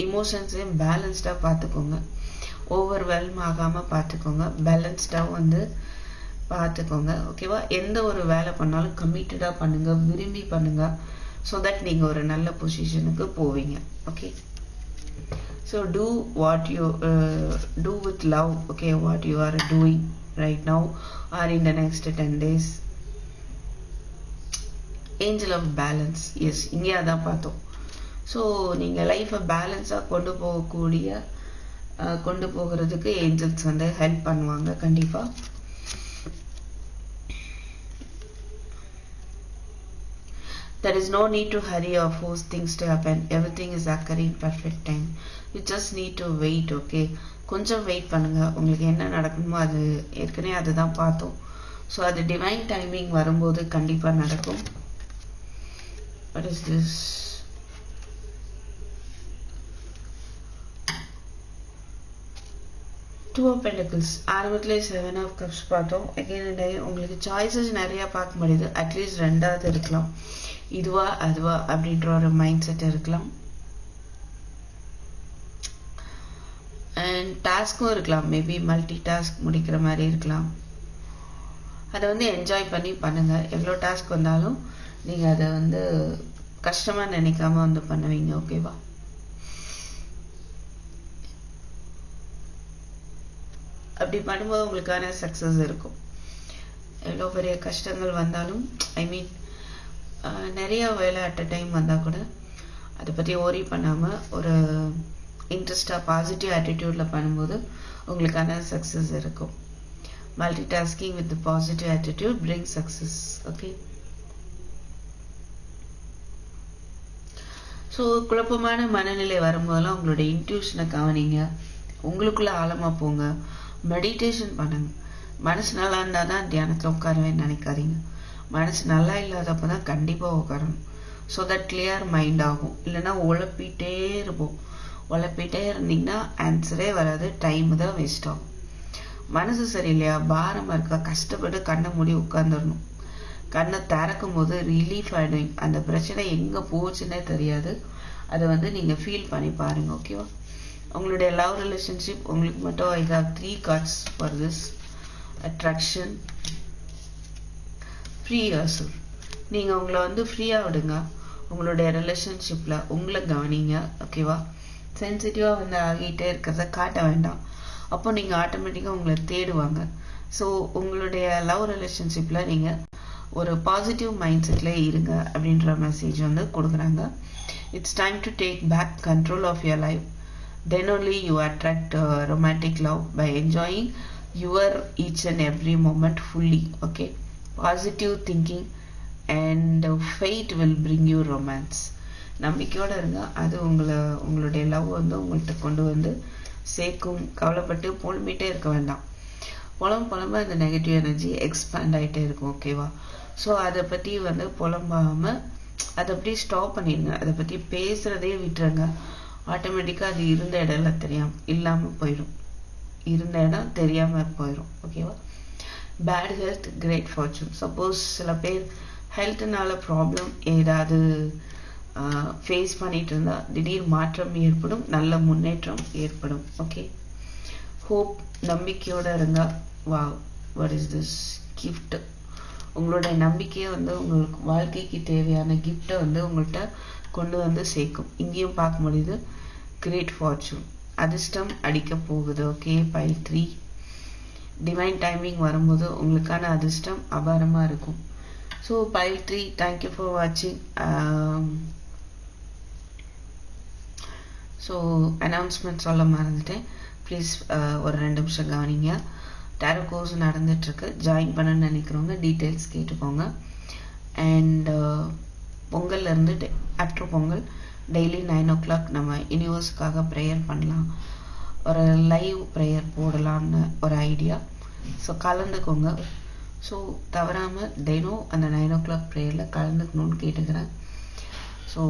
இமோஷன்ஸையும் பேலன்ஸ்டாக பார்த்துக்கோங்க. ஓவர்வெல்ம் ஆகாமல் பார்த்துக்கோங்க. பேலன்ஸ்டாக வந்து பார்த்துக்கோங்க. ஓகேவா? எந்த ஒரு வேலை பண்ணாலும் கமிட்டடாக பண்ணுங்கள், விரும்பி பண்ணுங்கள். ஸோ தட் நீங்கள் ஒரு நல்ல பொசிஷனுக்கு போவீங்க. Okay, so do what you do with love. Okay, what you are doing right now or in the next 10 days. Angel of balance. Yes, இங்கே அதான் பார்த்தோம். ஸோ நீங்கள் லைஃப்பை பேலன்ஸாக கொண்டு போகிறதுக்கு ஏஞ்சல்ஸ் வந்து ஹெல்ப் பண்ணுவாங்க கண்டிப்பாக. There is no need to hurry or force things to happen. Everything is occurring perfect time. You just need to wait. Okay, கொஞ்சம் வெயிட் பண்ணுங்க. உங்களுக்கு என்ன நடக்கணுமோ அது ஏற்கனவே அதுதான் பார்த்தோம். ஸோ அது டிவைன் டைமிங் வரும்போது கண்டிப்பாக நடக்கும். What is this? Two of Pentacles. ஆரம்பத்திலே 7 of Cups பார்த்தோம். அகைன் உங்களுக்கு சாய்ஸஸ் நிறையா பார்க்க முடியுது. அட்லீஸ்ட் 2வது இருக்கலாம். இதுவா அதுவா அப்படின்ற ஒரு மைண்ட் செட் இருக்கலாம். அண்ட் டாஸ்க்கும் இருக்கலாம். மேபி மல்டி டாஸ்க் முடிக்கிற மாதிரி இருக்கலாம். அதை வந்து என்ஜாய் பண்ணி பண்ணுங்கள். எவ்வளோ டாஸ்க் வந்தாலும் நீங்கள் அதை வந்து கஷ்டமாக நினைக்காம வந்து பண்ணுவீங்க. ஓகேவா? அப்படி பண்ணும்போது உங்களுக்கான சக்ஸஸ் இருக்கும். எவ்வளோ பெரிய கஷ்டங்கள் வந்தாலும், ஐ மீன் நிறைய வேலை அட் அ டைம் வந்தால் கூட அதை பற்றி ஓரி பண்ணாமல் ஒரு இன்ட்ரெஸ்டாக பாசிட்டிவ் ஆட்டிடியூடில் பண்ணும்போது உங்களுக்கான சக்ஸஸ் இருக்கும். Multitasking with the positive attitude brings success. Okay. So குழப்பமான மனநிலை வரும்போதெல்லாம் உங்களுடைய இன்ட்யூஷனை கவனிங்க, உங்களுக்குள்ள ஆழமாக போங்க, மெடிடேஷன் பண்ணுங்க. மனசு நல்லா இருந்தால் தான் தியானத்தில் உட்காருவேன்னு நினைக்காதீங்க. மனசு நல்லா இல்லாதப்போ தான் கண்டிப்பாக உட்காரணும். ஸோ தட் கிளியர் மைண்ட் ஆகும். இல்லைன்னா உழப்பிட்டே இருப்போம். உழப்பிட்டே இருந்தீங்கன்னா ஆன்சரே வராது, டைம் தான் வேஸ்ட் ஆகும். மனசு சரியில்லையா, பாரமாக இருக்கா, கஷ்டப்பட்டு கண்ணை மூடி உட்காந்துடணும். கண்ணை திறக்கும் போது ரிலீஃப் ஆகிடும். அந்த பிரச்சனை எங்கே போச்சுன்னே தெரியாது. அதை நீங்கள் ஃபீல் பண்ணி பாருங்க. ஓகேவா? உங்களுடைய லவ் ரிலேஷன்ஷிப் உங்களுக்கு மட்டும் I have 3 cards for this. Attraction, free yourself. நீங்கள் உங்களை ஃப்ரீயாக விடுங்க. உங்களுடைய ரிலேஷன்ஷிப்பில் உங்களை கவனிங்க. ஓகேவா? சென்சிட்டிவாக ஆகிட்டே இருக்கிறத காட்ட வேண்டாம். அப்போ நீங்கள் ஆட்டோமேட்டிக்காக உங்களை தேடுவாங்க. ஸோ உங்களுடைய லவ் ரிலேஷன்ஷிப்பில் நீங்கள் ஒரு பாசிட்டிவ் மைண்ட் செட்டில் இருங்க அப்படின்ற மெசேஜ் கொடுக்குறாங்க. It's time to take back control of your life. Then only you attract romantic love by enjoying your each and every moment fully. Okay, positive thinking and fate will bring you romance. நம்பிக்கையோடு இருங்க. அது உங்களுடைய love உங்கள்கிட்ட கொண்டு சேர்க்கும். கவலைப்பட்டு புலம்பிகிட்டே இருக்க வேண்டாம். புலம்ப அந்த நெகட்டிவ் எனர்ஜி எக்ஸ்பேண்ட் ஆகிட்டே இருக்கும். ஓகேவா? ஸோ அதை பற்றி புலம்பாமல் அதை அப்படியே ஸ்டாப் பண்ணிடுங்க. அதை பற்றி பேசுகிறதே விட்டுருங்க. ஆட்டோமேட்டிக்காக அது இருந்த இடம் இல்லாமல் போயிடும். இருந்த இடம் தெரியாமல் போயிடும். ஓகேவா? Bad health, great fortune. Suppose சில பேர் ஹெல்த்னால ப்ராப்ளம் ஏதாவது ஃபேஸ் பண்ணிட்டு இருந்தால் திடீர் மாற்றம் ஏற்படும், நல்ல முன்னேற்றம் ஏற்படும். ஓகே, ஹோப், நம்பிக்கையோடு இருங்க. What is this gift? உங்களுடைய நம்பிக்கையை உங்களுக்கு வாழ்க்கைக்கு தேவையான கிஃப்டை உங்கள்கிட்ட கொண்டு சேர்க்கும். இங்கேயும் பார்க்க முடியுது, கிரேட் ஃபார்ச்சூன், அதிர்ஷ்டம் அடிக்க போகுது. ஓகே, பைல் 3 டிவைன் டைமிங் வரும்போது உங்களுக்கான அதிர்ஷ்டம் அபாரமாக இருக்கும். ஸோ பைல் 3, தேங்க்யூ ஃபார் வாட்சிங். ஸோ அனௌன்ஸ்மெண்ட் சொல்ல மறந்துட்டேன். ப்ளீஸ் ஒரு 2 நிமிஷம் கவனிங்க. டேரோ கோர்ஸ் நடந்துகிட்ருக்கு. ஜாயின் பண்ணணும்னு நினைக்கிறவங்க டீட்டெயில்ஸ் கேட்டுக்கோங்க. அண்ட் பொங்கல்லேருந்து ஆஃப்டர் பொங்கல் டெய்லி 9 o'clock நம்ம யூனிவர்ஸுக்காக ப்ரேயர் பண்ணலாம். ஒரு லைவ் ப்ரேயர் போடலான்னு ஒரு ஐடியா. ஸோ கலந்துக்கோங்க. ஸோ தவறாமல் தினம் அந்த 9 o'clock ப்ரேயரில் கலந்துக்கணும்னு கேட்டுக்கிறேன். ஸோ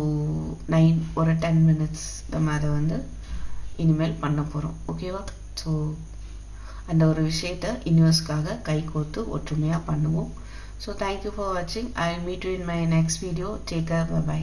9 ஒரு 10 minutes நம்ம அதை இனிமேல் பண்ண போகிறோம். ஓகேவா? ஸோ அந்த ஒரு விஷயத்தை யூனிவர்ஸ்க்காக கை கோர்த்து ஒற்றுமையாக பண்ணுவோம். ஸோ தேங்க்யூ ஃபார் வாட்சிங். I meet you in my next video. Take care. By.